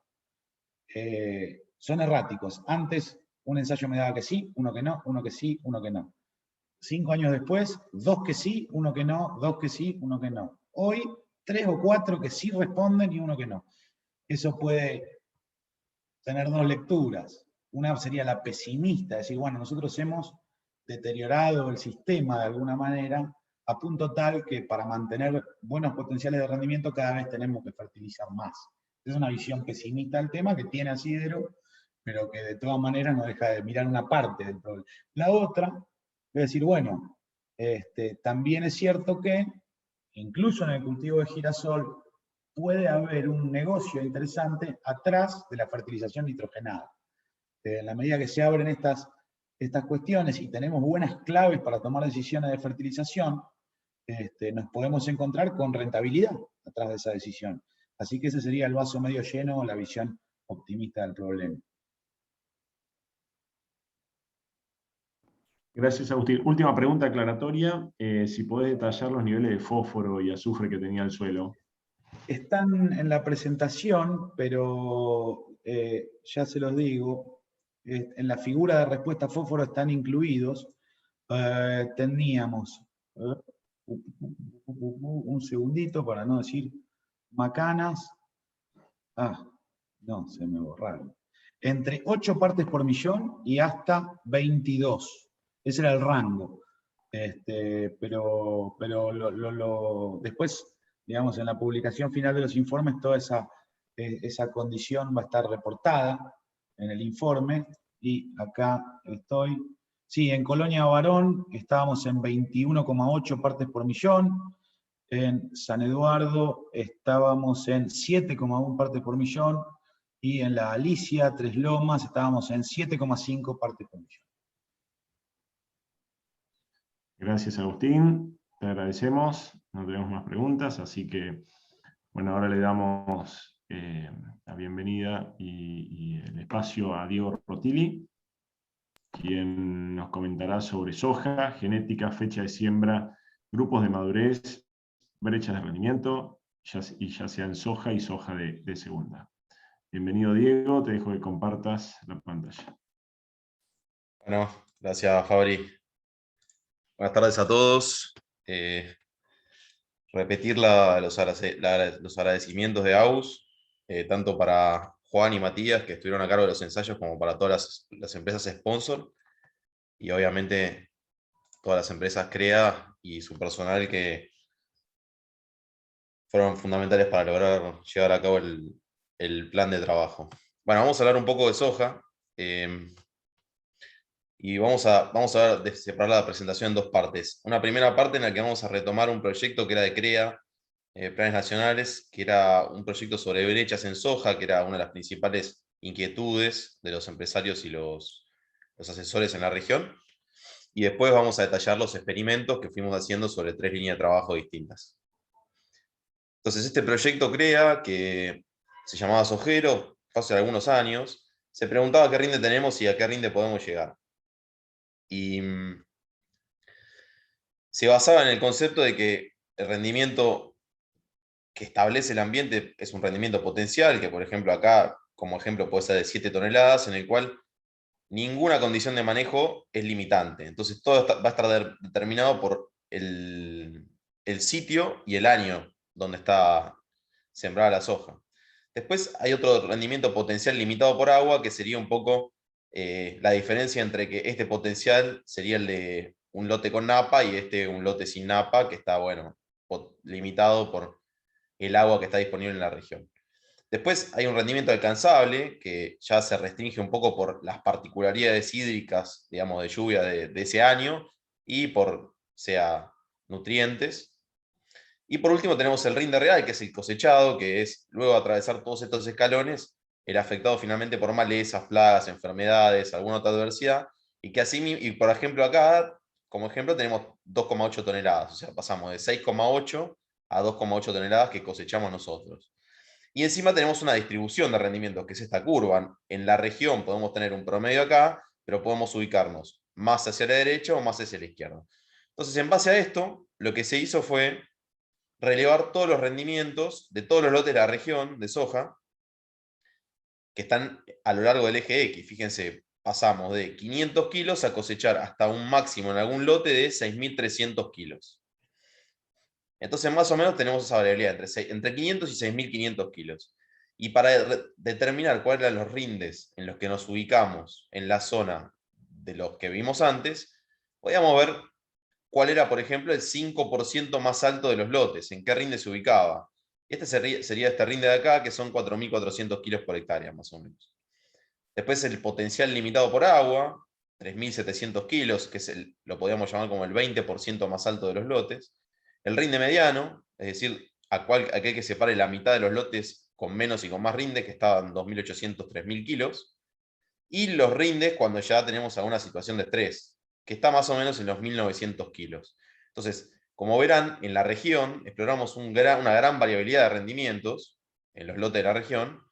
Son erráticos. Antes un ensayo me daba que sí, uno que no, uno que sí, uno que no. 5 años después, 2 que sí, 1 que no, 2 que sí, 1 que no. Hoy, 3 o 4 que sí responden y 1 que no. Eso puede tener dos lecturas. Una sería la pesimista, decir, bueno, nosotros hemos deteriorado el sistema de alguna manera a punto tal que para mantener buenos potenciales de rendimiento cada vez tenemos que fertilizar más. Es una visión pesimista del tema que tiene asidero, pero que de todas maneras no deja de mirar una parte del problema. La otra es decir, bueno, también es cierto que incluso en el cultivo de girasol puede haber un negocio interesante atrás de la fertilización nitrogenada. En la medida que se abren estas cuestiones y tenemos buenas claves para tomar decisiones de fertilización, nos podemos encontrar con rentabilidad atrás de esa decisión. Así que ese sería el vaso medio lleno o la visión optimista del problema. Gracias, Agustín. Última pregunta aclaratoria. Si podés detallar los niveles de fósforo y azufre que tenía el suelo. Están en la presentación, pero ya se los digo, en la figura de respuesta fósforo están incluidos. Teníamos, un segundito para no decir macanas. No, se me borraron. Entre 8 partes por millón y hasta 22. Ese era el rango. Pero después, digamos, en la publicación final de los informes, toda esa condición va a estar reportada en el informe. Y acá estoy. Sí, en Colonia Barón estábamos en 21,8 partes por millón. En San Eduardo estábamos en 7,1 partes por millón. Y en la Alicia, Tres Lomas, estábamos en 7,5 partes por millón. Gracias, Agustín. Te agradecemos. No tenemos más preguntas, así que, bueno, ahora le damos la bienvenida y el espacio a Diego Rotili, quien nos comentará sobre soja, genética, fecha de siembra, grupos de madurez, brechas de rendimiento, ya sea en soja y soja de segunda. Bienvenido, Diego, te dejo que compartas la pantalla. Bueno, gracias, Fabri. Buenas tardes a todos. Repetir los agradecimientos de AUS, tanto para Juan y Matías, que estuvieron a cargo de los ensayos, como para todas las empresas sponsor, y obviamente todas las empresas CREA y su personal, que fueron fundamentales para lograr llevar a cabo el plan de trabajo. Bueno, vamos a hablar un poco de soja. Y vamos a separar la presentación en dos partes. Una primera parte en la que vamos a retomar un proyecto que era de CREA, Planes Nacionales, que era un proyecto sobre brechas en soja, que era una de las principales inquietudes de los empresarios y los asesores en la región. Y después vamos a detallar los experimentos que fuimos haciendo sobre 3 líneas de trabajo distintas. Entonces, este proyecto CREA, que se llamaba Sojero, hace algunos años, se preguntaba qué rinde tenemos y a qué rinde podemos llegar. Y se basaba en el concepto de que el rendimiento que establece el ambiente es un rendimiento potencial, que por ejemplo acá, como ejemplo, puede ser de 7 toneladas, en el cual ninguna condición de manejo es limitante. Entonces todo va a estar determinado por el sitio y el año donde está sembrada la soja. Después hay otro rendimiento potencial limitado por agua, que sería un poco la diferencia entre que este potencial sería el de un lote con napa y un lote sin napa, que está, bueno, limitado por el agua que está disponible en la región. Después hay un rendimiento alcanzable, que ya se restringe un poco por las particularidades hídricas, digamos, de lluvia de ese año, y por, sea, nutrientes. Y por último tenemos el rinde real, que es el cosechado, que es, luego de atravesar todos estos escalones, el afectado finalmente por malezas, plagas, enfermedades, alguna otra adversidad, y que así, y por ejemplo acá, como ejemplo, tenemos 2,8 toneladas, o sea, pasamos de 6,8 a 2,8 toneladas que cosechamos nosotros. Y encima tenemos una distribución de rendimientos, que es esta curva. En la región podemos tener un promedio acá, pero podemos ubicarnos más hacia la derecha o más hacia la izquierda. Entonces, en base a esto, lo que se hizo fue relevar todos los rendimientos de todos los lotes de la región de soja que están a lo largo del eje X. Fíjense, pasamos de 500 kilos a cosechar hasta un máximo en algún lote de 6.300 kilos. Entonces, más o menos tenemos esa variabilidad entre 500 y 6.500 kilos. Y para determinar cuáles eran los rindes en los que nos ubicamos en la zona de los que vimos antes, podíamos ver cuál era, por ejemplo, el 5% más alto de los lotes, en qué rinde se ubicaba. Este sería este rinde de acá, que son 4.400 kilos por hectárea, más o menos. Después el potencial limitado por agua, 3.700 kilos, que lo podríamos llamar como el 20% más alto de los lotes. El rinde mediano, es decir, aquel que separe la mitad de los lotes con menos y con más rinde, que estaban 2.800, 3.000 kilos. Y los rindes cuando ya tenemos alguna situación de estrés, que está más o menos en los 1.900 kilos. Entonces, como verán, en la región exploramos una gran variabilidad de rendimientos en los lotes de la región,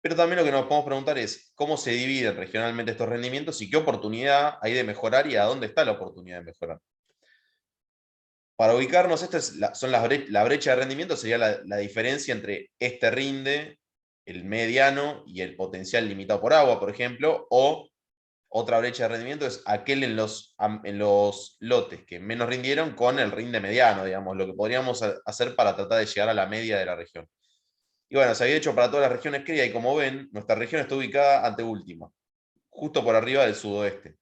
Pero también lo que nos podemos preguntar es cómo se dividen regionalmente estos rendimientos y qué oportunidad hay de mejorar y a dónde está la oportunidad de mejorar. Para ubicarnos, esta es la brecha de rendimiento sería la diferencia entre este rinde, el mediano y el potencial limitado por agua, por ejemplo, o otra brecha de rendimiento es aquel en los lotes que menos rindieron con el rinde mediano, digamos, lo que podríamos hacer para tratar de llegar a la media de la región. Y bueno, se había hecho para todas las regiones CREA y como ven, nuestra región está ubicada anteúltima, justo por arriba del sudoeste.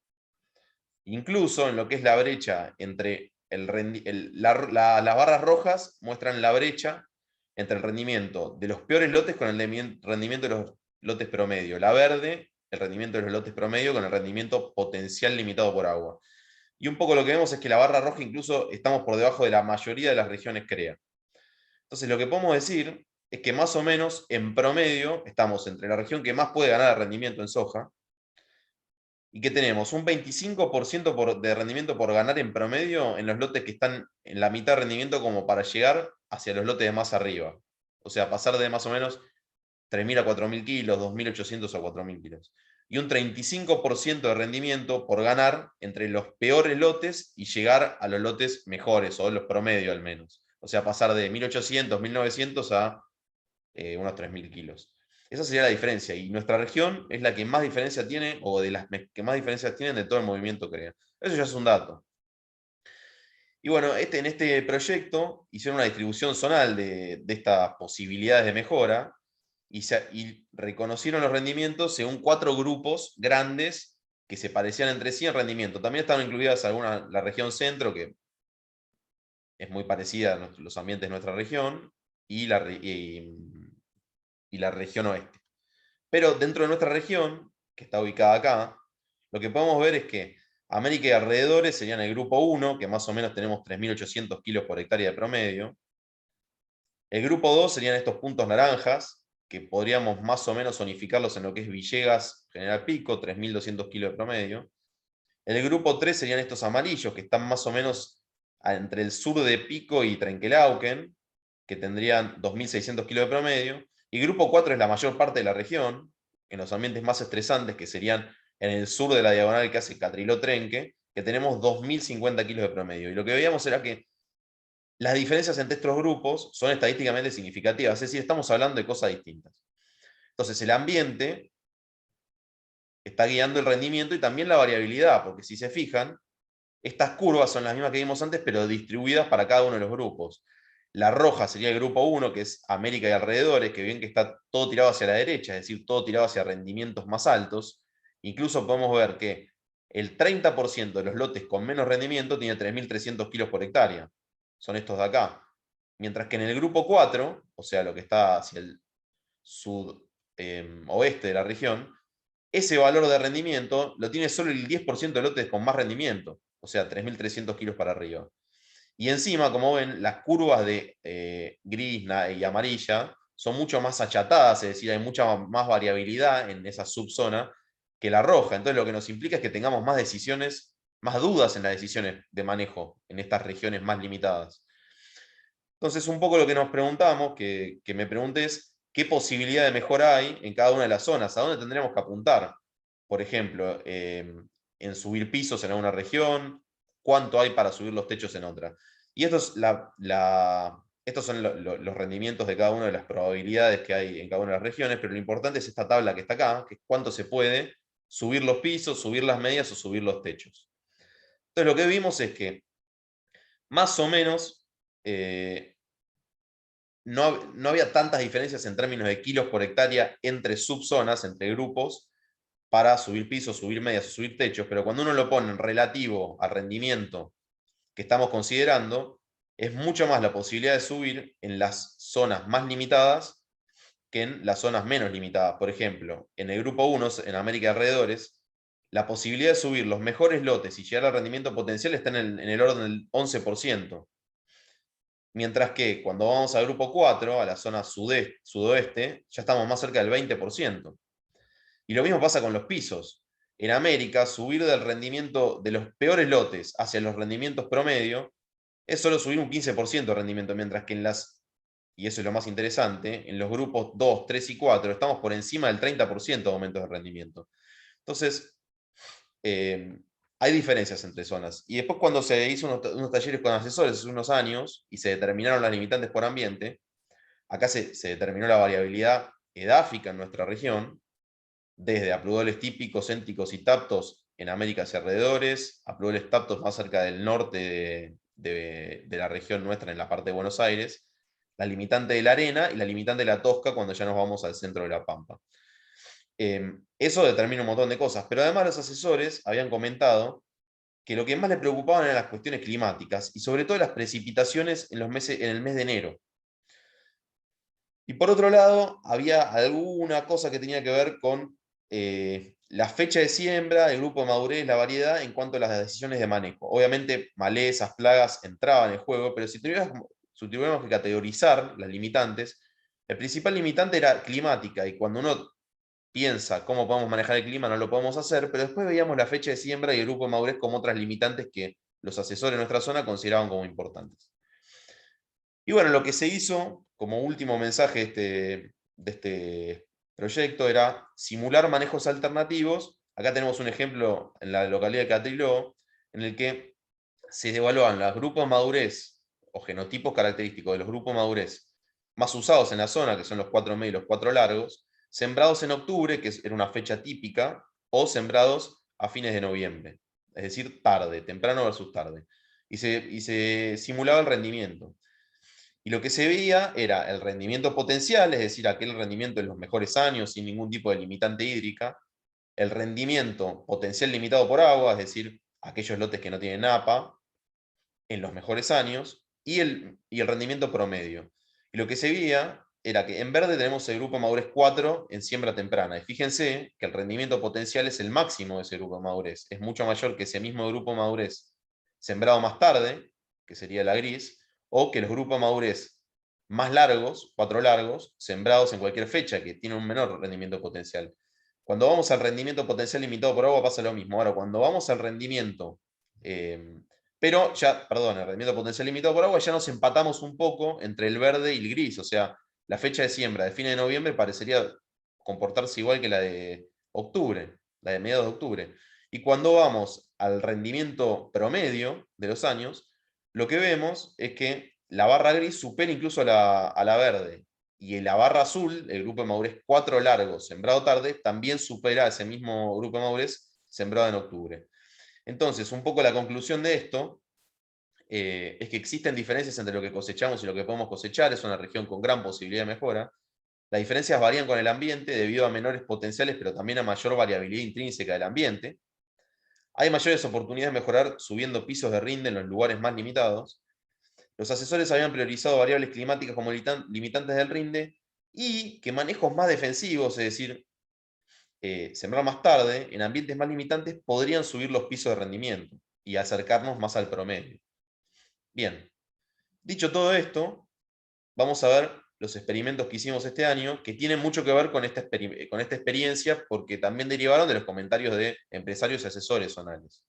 Incluso en lo que es la brecha entre las barras rojas muestran la brecha entre el rendimiento de los peores lotes con el rendimiento de los lotes promedio. La verde, el rendimiento de los lotes promedio con el rendimiento potencial limitado por agua. Y un poco lo que vemos es que la barra roja incluso estamos por debajo de la mayoría de las regiones CREA. Entonces lo que podemos decir es que más o menos en promedio estamos entre la región que más puede ganar el rendimiento en soja y que tenemos un 25% de rendimiento por ganar en promedio en los lotes que están en la mitad de rendimiento como para llegar hacia los lotes de más arriba. O sea, pasar de más o menos 3.000 a 4.000 kilos, 2.800 a 4.000 kilos. Y un 35% de rendimiento por ganar entre los peores lotes y llegar a los lotes mejores, o los promedio al menos. O sea, pasar de 1.800, 1.900 a unos 3.000 kilos. Esa sería la diferencia. Y nuestra región es la que más diferencia tiene, o de las que más diferencias tienen de todo el movimiento CREA. Eso ya es un dato. Y bueno, en este proyecto hicieron una distribución zonal de estas posibilidades de mejora y reconocieron los rendimientos según 4 grupos grandes que se parecían entre sí en rendimiento. También estaban incluidas la región centro, que es muy parecida a los ambientes de nuestra región, y la región oeste. Pero dentro de nuestra región, que está ubicada acá, lo que podemos ver es que América y alrededores serían el grupo 1, que más o menos tenemos 3.800 kilos por hectárea de promedio. El grupo 2 serían estos puntos naranjas, que podríamos más o menos zonificarlos en lo que es Villegas, General Pico, 3.200 kilos de promedio. El grupo 3 serían estos amarillos, que están más o menos entre el sur de Pico y Trenquelauquen, que tendrían 2.600 kilos de promedio. Y grupo 4 es la mayor parte de la región, en los ambientes más estresantes, que serían en el sur de la diagonal que hace Catriló-Trenque, que tenemos 2.050 kilos de promedio. Y lo que veíamos era que las diferencias entre estos grupos son estadísticamente significativas, es decir, estamos hablando de cosas distintas. Entonces, el ambiente está guiando el rendimiento y también la variabilidad, porque si se fijan, estas curvas son las mismas que vimos antes, pero distribuidas para cada uno de los grupos. La roja sería el grupo 1, que es América y alrededores, que ven que está todo tirado hacia la derecha, es decir, todo tirado hacia rendimientos más altos. Incluso podemos ver que el 30% de los lotes con menos rendimiento tiene 3.300 kilos por hectárea. Son estos de acá. Mientras que en el grupo 4, o sea, lo que está hacia el sudoeste de la región, ese valor de rendimiento lo tiene solo el 10% de lotes con más rendimiento, o sea, 3.300 kilos para arriba. Y encima, como ven, las curvas de gris y amarilla son mucho más achatadas, es decir, hay mucha más variabilidad en esa subzona que la roja. Entonces lo que nos implica es que tengamos más decisiones, más dudas en las decisiones de manejo en estas regiones más limitadas. Entonces, un poco lo que nos preguntamos, que me pregunté es, ¿qué posibilidad de mejora hay en cada una de las zonas? ¿A dónde tendríamos que apuntar? Por ejemplo, en subir pisos en alguna región, ¿cuánto hay para subir los techos en otra? Y estos son los rendimientos de cada una de las probabilidades que hay en cada una de las regiones, pero lo importante es esta tabla que está acá, que es cuánto se puede subir los pisos, subir las medias o subir los techos. Entonces, lo que vimos es que más o menos no había tantas diferencias en términos de kilos por hectárea entre subzonas, entre grupos, para subir pisos, subir medias o subir techos, pero cuando uno lo pone en relativo al rendimiento que estamos considerando, es mucho más la posibilidad de subir en las zonas más limitadas que en las zonas menos limitadas. Por ejemplo, en el grupo 1, en América y alrededores, la posibilidad de subir los mejores lotes y llegar al rendimiento potencial está en el orden del 11%. Mientras que cuando vamos al grupo 4, a la zona sudoeste, ya estamos más cerca del 20%. Y lo mismo pasa con los pisos. En América, subir del rendimiento de los peores lotes hacia los rendimientos promedio es solo subir un 15% de rendimiento, mientras que en las y eso es lo más interesante, en los grupos 2, 3 y 4 estamos por encima del 30% de aumentos de rendimiento. Entonces, hay diferencias entre zonas. Y después cuando se hizo unos talleres con asesores hace unos años y se determinaron las limitantes por ambiente, acá se determinó la variabilidad edáfica en nuestra región, desde apludoles típicos, céntricos y taptos en Américas y alrededores, apludoles taptos más cerca del norte de la región nuestra, en la parte de Buenos Aires, la limitante de la arena y la limitante de la Tosca cuando ya nos vamos al centro de la Pampa. Eso determina un montón de cosas, pero además los asesores habían comentado que lo que más les preocupaban eran las cuestiones climáticas y sobre todo las precipitaciones en el mes de enero. Y por otro lado, había alguna cosa que tenía que ver con la fecha de siembra, el grupo de madurez, la variedad en cuanto a las decisiones de manejo. Obviamente, malezas, plagas entraban en el juego, pero si tuviéramos que categorizar las limitantes, el principal limitante era climática, y cuando uno piensa cómo podemos manejar el clima, no lo podemos hacer, pero después veíamos la fecha de siembra y el grupo de madurez como otras limitantes que los asesores de nuestra zona consideraban como importantes. Y bueno, lo que se hizo como último mensaje de este proyecto era simular manejos alternativos. Acá tenemos un ejemplo en la localidad de Catriló, en el que se evaluaban los grupos de madurez o genotipos característicos de los grupos de madurez más usados en la zona, que son los 4 medios y los 4 largos, sembrados en octubre, que era una fecha típica, o sembrados a fines de noviembre, es decir, tarde, temprano versus tarde. Y se simulaba el rendimiento. Y lo que se veía era el rendimiento potencial, es decir, aquel rendimiento en los mejores años sin ningún tipo de limitante hídrica, el rendimiento potencial limitado por agua, es decir, aquellos lotes que no tienen APA, en los mejores años, y el rendimiento promedio. Y lo que se veía era que en verde tenemos el grupo de madurez 4 en siembra temprana. Y fíjense que el rendimiento potencial es el máximo de ese grupo de madurez. Es mucho mayor que ese mismo grupo de madurez sembrado más tarde, que sería la gris, o que los grupos de madurez más largos, 4 largos, sembrados en cualquier fecha, que tienen un menor rendimiento potencial. Cuando vamos al rendimiento potencial limitado por agua pasa lo mismo. Ahora, cuando vamos al rendimiento, pero ya, perdón, el rendimiento potencial limitado por agua, ya nos empatamos un poco entre el verde y el gris. O sea, la fecha de siembra de fines de noviembre parecería comportarse igual que la de octubre, la de mediados de octubre. Y cuando vamos al rendimiento promedio de los años, lo que vemos es que la barra gris supera incluso a la verde. Y la barra azul, el grupo de madurez 4 largos sembrado tarde, también supera a ese mismo grupo de madurez sembrado en octubre. Entonces, un poco la conclusión de esto es que existen diferencias entre lo que cosechamos y lo que podemos cosechar. Es una región con gran posibilidad de mejora. Las diferencias varían con el ambiente debido a menores potenciales, pero también a mayor variabilidad intrínseca del ambiente. Hay mayores oportunidades de mejorar subiendo pisos de rinde en los lugares más limitados. Los asesores habían priorizado variables climáticas como limitantes del rinde y que manejos más defensivos, es decir, sembrar más tarde, en ambientes más limitantes, podrían subir los pisos de rendimiento y acercarnos más al promedio. Bien, dicho todo esto, vamos a ver los experimentos que hicimos este año, que tienen mucho que ver con esta experiencia, porque también derivaron de los comentarios de empresarios y asesores zonales.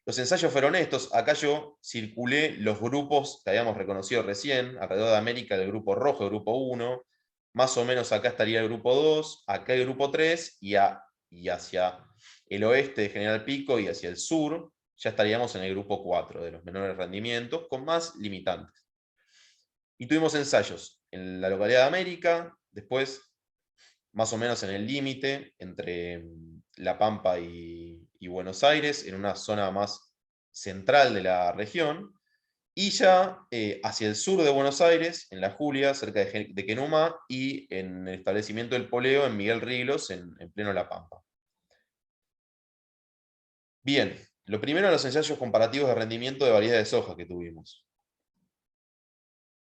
Los ensayos fueron estos. Acá yo circulé los grupos que habíamos reconocido recién, alrededor de América, el grupo rojo, el grupo 1, más o menos acá estaría el grupo 2, acá el grupo 3, y hacia el oeste de General Pico y hacia el sur, ya estaríamos en el grupo 4, de los menores rendimientos, con más limitantes. Y tuvimos ensayos en la localidad de América, después más o menos en el límite entre La Pampa y Buenos Aires, en una zona más central de la región, y ya hacia el sur de Buenos Aires, en La Julia, cerca de Quenuma, y en el establecimiento del Poleo, en Miguel Riglos, en pleno La Pampa. Bien, lo primero, los ensayos comparativos de rendimiento de variedades de soja que tuvimos.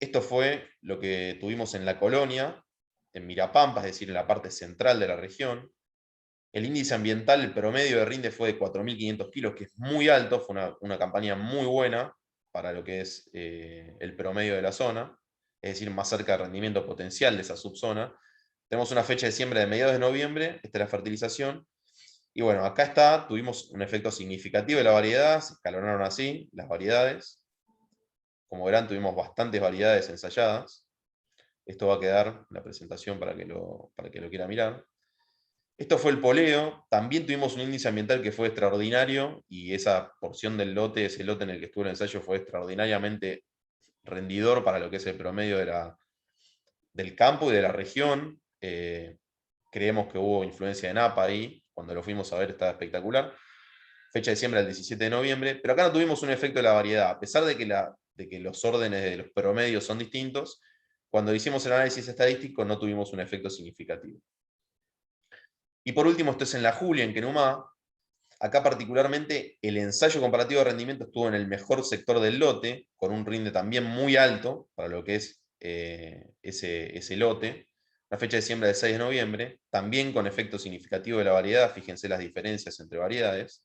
Esto fue lo que tuvimos en La Colonia, en Mirapampa, es decir, en la parte central de la región. El índice ambiental, el promedio de rinde fue de 4.500 kilos, que es muy alto, fue una campaña muy buena para lo que es el promedio de la zona, es decir, más cerca del rendimiento potencial de esa subzona. Tenemos una fecha de siembra de mediados de noviembre, esta es la fertilización, y bueno, acá está, tuvimos un efecto significativo de la variedad, se escalonaron así las variedades. Como verán, tuvimos bastantes variedades ensayadas. Esto va a quedar en la presentación para que lo quiera mirar. Esto fue el poleo. También tuvimos un índice ambiental que fue extraordinario, y esa porción del lote, ese lote en el que estuvo el ensayo, fue extraordinariamente rendidor para lo que es el promedio del campo y de la región. Creemos que hubo influencia de Napa ahí. Cuando lo fuimos a ver estaba espectacular. Fecha de siembra el 17 de noviembre, pero acá no tuvimos un efecto de la variedad, a pesar de que los órdenes de los promedios son distintos. Cuando hicimos el análisis estadístico no tuvimos un efecto significativo. Y por último, esto es en la Julia, en Quenumá. Acá particularmente el ensayo comparativo de rendimiento estuvo en el mejor sector del lote, con un rinde también muy alto para lo que es ese lote. La fecha de siembra del 6 de noviembre, también con efecto significativo de la variedad. Fíjense las diferencias entre variedades.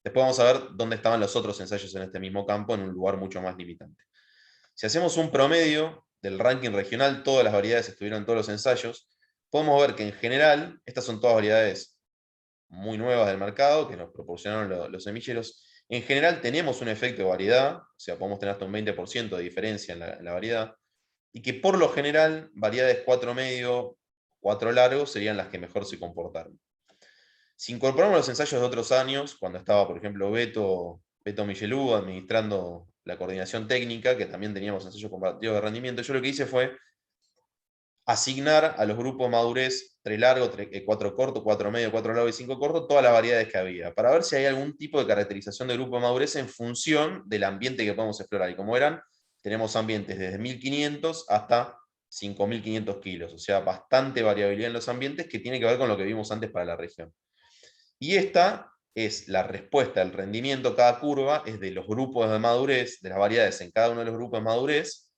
Después vamos a ver dónde estaban los otros ensayos en este mismo campo, en un lugar mucho más limitante. Si hacemos un promedio del ranking regional, todas las variedades estuvieron en todos los ensayos, podemos ver que en general, estas son todas variedades muy nuevas del mercado, que nos proporcionaron los semilleros. En general tenemos un efecto de variedad, o sea, podemos tener hasta un 20% de diferencia en la variedad, y que por lo general, variedades 4 medio, 4 largos serían las que mejor se comportaron. Si incorporamos los ensayos de otros años, cuando estaba, por ejemplo, Beto Michelú administrando la coordinación técnica, que también teníamos ensayos comparativos de rendimiento, yo lo que hice fue asignar a los grupos madurez 3 largo, 4 corto, 4 medio, 4 largo y 5 corto, todas las variedades que había, para ver si hay algún tipo de caracterización de grupo de madurez en función del ambiente que podemos explorar. Y como verán, tenemos ambientes desde 1500 hasta 5500 kilos, o sea, bastante variabilidad en los ambientes, que tiene que ver con lo que vimos antes para la región. Y esta es la respuesta al rendimiento. Cada curva es de los grupos de madurez, de las variedades en cada uno de los grupos de madurez,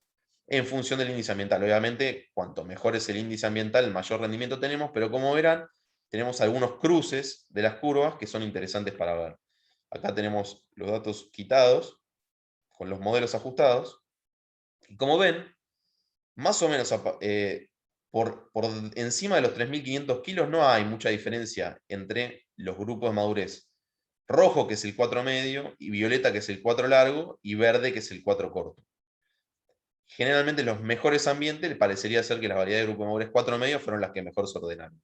en función del índice ambiental. Obviamente, cuanto mejor es el índice ambiental, mayor rendimiento tenemos, pero como verán, tenemos algunos cruces de las curvas que son interesantes para ver. Acá tenemos los datos quitados, con los modelos ajustados, y como ven, más o menos por encima de los 3.500 kilos no hay mucha diferencia entre los grupos de madurez. Rojo, que es el 4 medio, y violeta, que es el 4 largo, y verde, que es el 4 corto. Generalmente en los mejores ambientes parecería ser que las variedades de grupo de madurez 4 medio fueron las que mejor se ordenaron.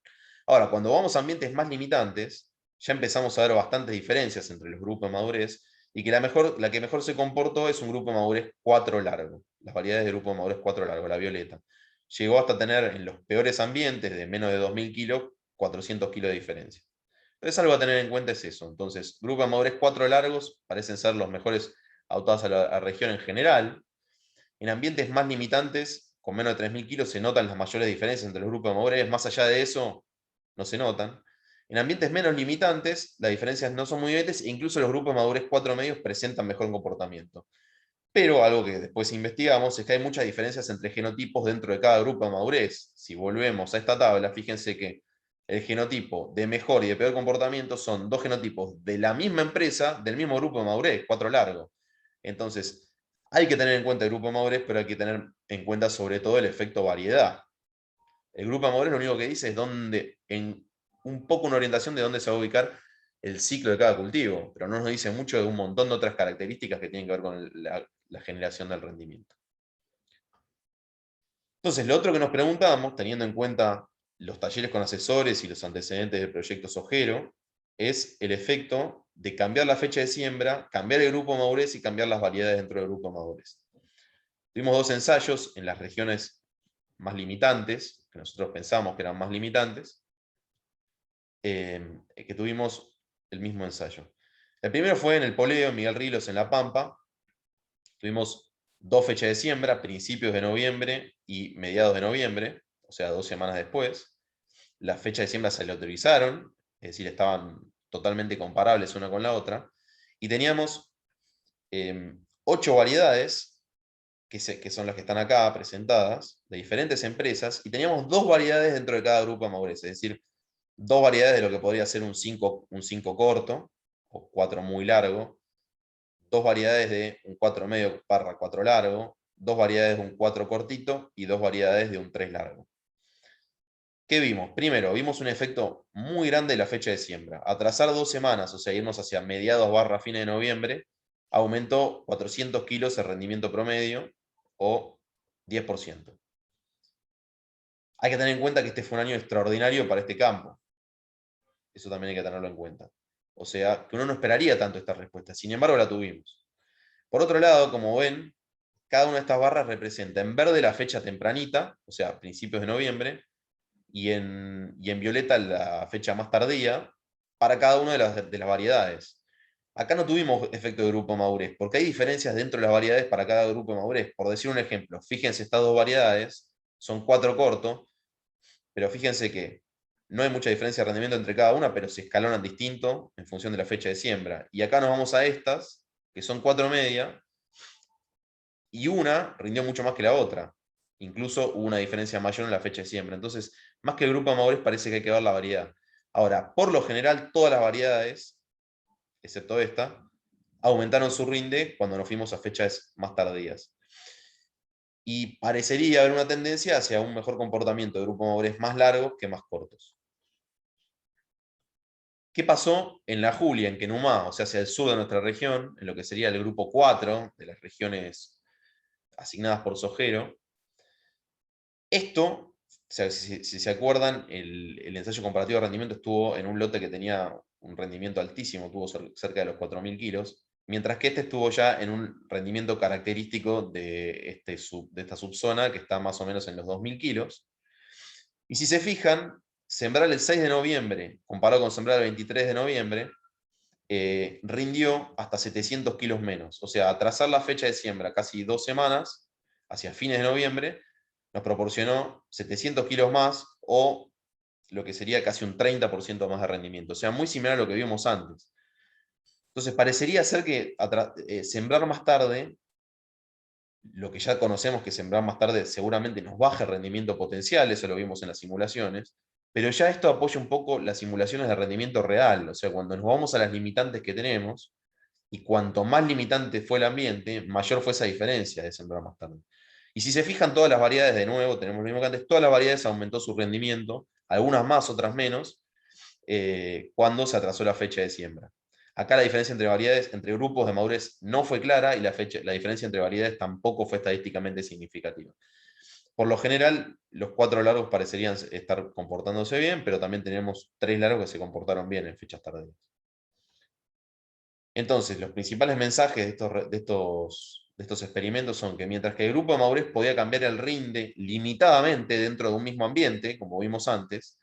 Ahora, cuando vamos a ambientes más limitantes, ya empezamos a ver bastantes diferencias entre los grupos de madurez, y que la que mejor se comportó es un grupo de madurez 4 largo. Las variedades de grupo de madurez 4 largo, la violeta. Llegó hasta tener en los peores ambientes de menos de 2.000 kilos, 400 kilos de diferencia. Entonces algo a tener en cuenta es eso. Entonces, grupo de madurez 4 largos parecen ser los mejores adaptados a la región en general. En ambientes más limitantes, con menos de 3.000 kilos, se notan las mayores diferencias entre los grupos de madurez. Más allá de eso, no se notan. En ambientes menos limitantes, las diferencias no son muy evidentes, e incluso los grupos de madurez 4 medios presentan mejor comportamiento. Pero algo que después investigamos es que hay muchas diferencias entre genotipos dentro de cada grupo de madurez. Si volvemos a esta tabla, fíjense que el genotipo de mejor y de peor comportamiento son dos genotipos de la misma empresa, del mismo grupo de madurez, 4 largo. Entonces, hay que tener en cuenta el grupo de madurez, pero hay que tener en cuenta sobre todo el efecto variedad. El grupo de madurez lo único que dice es un poco una orientación de dónde se va a ubicar el ciclo de cada cultivo, pero no nos dice mucho de un montón de otras características que tienen que ver con la generación del rendimiento. Entonces, lo otro que nos preguntamos, teniendo en cuenta los talleres con asesores y los antecedentes de proyectos Ojero, es el efecto de cambiar la fecha de siembra, cambiar el grupo de madurez y cambiar las variedades dentro del grupo de madurez. Tuvimos dos ensayos en las regiones más limitantes, que nosotros pensamos que eran más limitantes, que tuvimos el mismo ensayo. El primero fue en el poleo, en Miguel Rilos, en La Pampa. Tuvimos dos fechas de siembra, principios de noviembre y mediados de noviembre, o sea, 2 semanas después. Las fechas de siembra se le autorizaron, es decir, estaban totalmente comparables una con la otra, y teníamos 8 variedades, que son las que están acá presentadas, de diferentes empresas, y teníamos 2 variedades dentro de cada grupo de madurez, es decir, 2 variedades de lo que podría ser un 5 corto, o 4 muy largo, 2 variedades de un 4 medio barra 4 largo, 2 variedades de un 4 cortito y 2 variedades de un 3 largo. ¿Qué vimos? Primero, vimos un efecto muy grande de la fecha de siembra. Atrasar 2 semanas, o sea, irnos hacia mediados barra fines de noviembre, aumentó 400 kilos el rendimiento promedio, o 10%. Hay que tener en cuenta que este fue un año extraordinario para este campo. Eso también hay que tenerlo en cuenta. O sea, que uno no esperaría tanto esta respuesta. Sin embargo, la tuvimos. Por otro lado, como ven, cada una de estas barras representa en verde la fecha tempranita, o sea, principios de noviembre, y en violeta la fecha más tardía, para cada una de las variedades. Acá no tuvimos efecto de grupo madurez, porque hay diferencias dentro de las variedades para cada grupo de madurez. Por decir un ejemplo, fíjense, estas dos variedades son 4 cortos, pero fíjense que no hay mucha diferencia de rendimiento entre cada una, pero se escalonan distinto en función de la fecha de siembra. Y acá nos vamos a estas, que son 4 media, y una rindió mucho más que la otra. Incluso hubo una diferencia mayor en la fecha de siembra. Entonces, más que el grupo de madurez, parece que hay que ver la variedad. Ahora, por lo general, todas las variedades, excepto esta, aumentaron su rinde cuando nos fuimos a fechas más tardías. Y parecería haber una tendencia hacia un mejor comportamiento de grupos de madurez más largos que más cortos. ¿Qué pasó en la Julia, en Kenumá, o sea, hacia el sur de nuestra región, en lo que sería el grupo 4 de las regiones asignadas por Sojero? Esto, o sea, si se acuerdan, el ensayo comparativo de rendimiento estuvo en un lote que tenía un rendimiento altísimo, tuvo cerca de los 4.000 kilos, mientras que este estuvo ya en un rendimiento característico de esta subzona, que está más o menos en los 2.000 kilos. Y si se fijan, sembrar el 6 de noviembre, comparado con sembrar el 23 de noviembre, rindió hasta 700 kilos menos. O sea, atrasar la fecha de siembra casi 2 semanas, hacia fines de noviembre, nos proporcionó 700 kilos más, o lo que sería casi un 30% más de rendimiento. O sea, muy similar a lo que vimos antes. Entonces, parecería ser que sembrar más tarde, lo que ya conocemos que sembrar más tarde seguramente nos baja el rendimiento potencial, eso lo vimos en las simulaciones, pero ya esto apoya un poco las simulaciones de rendimiento real. O sea, cuando nos vamos a las limitantes que tenemos, y cuanto más limitante fue el ambiente, mayor fue esa diferencia de sembrar más tarde. Y si se fijan, todas las variedades, de nuevo, tenemos lo mismo que antes, todas las variedades aumentó su rendimiento, algunas más, otras menos, cuando se atrasó la fecha de siembra. Acá la diferencia entre variedades, entre grupos de madurez no fue clara, y la diferencia entre variedades tampoco fue estadísticamente significativa. Por lo general, los 4 largos parecerían estar comportándose bien, pero también tenemos 3 largos que se comportaron bien en fechas tardías. Entonces, los principales mensajes de estos experimentos son que mientras que el grupo de madurez podía cambiar el rinde limitadamente dentro de un mismo ambiente, como vimos antes,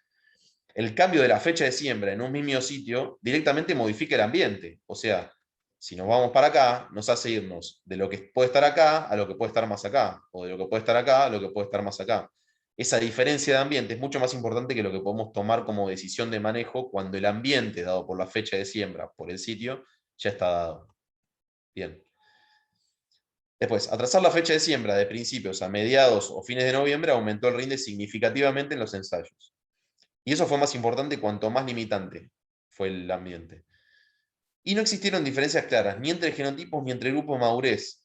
el cambio de la fecha de siembra en un mismo sitio directamente modifica el ambiente. O sea, si nos vamos para acá, nos hace irnos de lo que puede estar acá a lo que puede estar más acá, o de lo que puede estar acá a lo que puede estar más acá. Esa diferencia de ambiente es mucho más importante que lo que podemos tomar como decisión de manejo cuando el ambiente dado por la fecha de siembra, por el sitio, ya está dado. Bien. Después, atrasar la fecha de siembra de principios a mediados o fines de noviembre aumentó el rinde significativamente en los ensayos. Y eso fue más importante cuanto más limitante fue el ambiente. Y no existieron diferencias claras, ni entre genotipos ni entre grupos de madurez.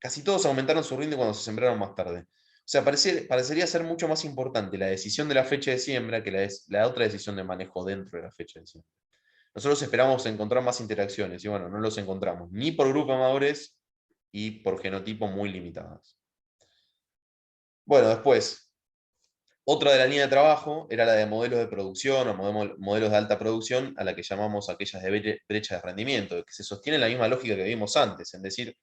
Casi todos aumentaron su rinde cuando se sembraron más tarde. O sea, parecería ser mucho más importante la decisión de la fecha de siembra que la otra decisión de manejo dentro de la fecha de siembra. Nosotros esperamos encontrar más interacciones, y bueno, no los encontramos, ni por grupo de madurez y por genotipo muy limitadas. Bueno, después, otra de la línea de trabajo era la de modelos de producción o modelos de alta producción, a la que llamamos aquellas de brecha de rendimiento, que se sostiene la misma lógica que vimos antes, es decir,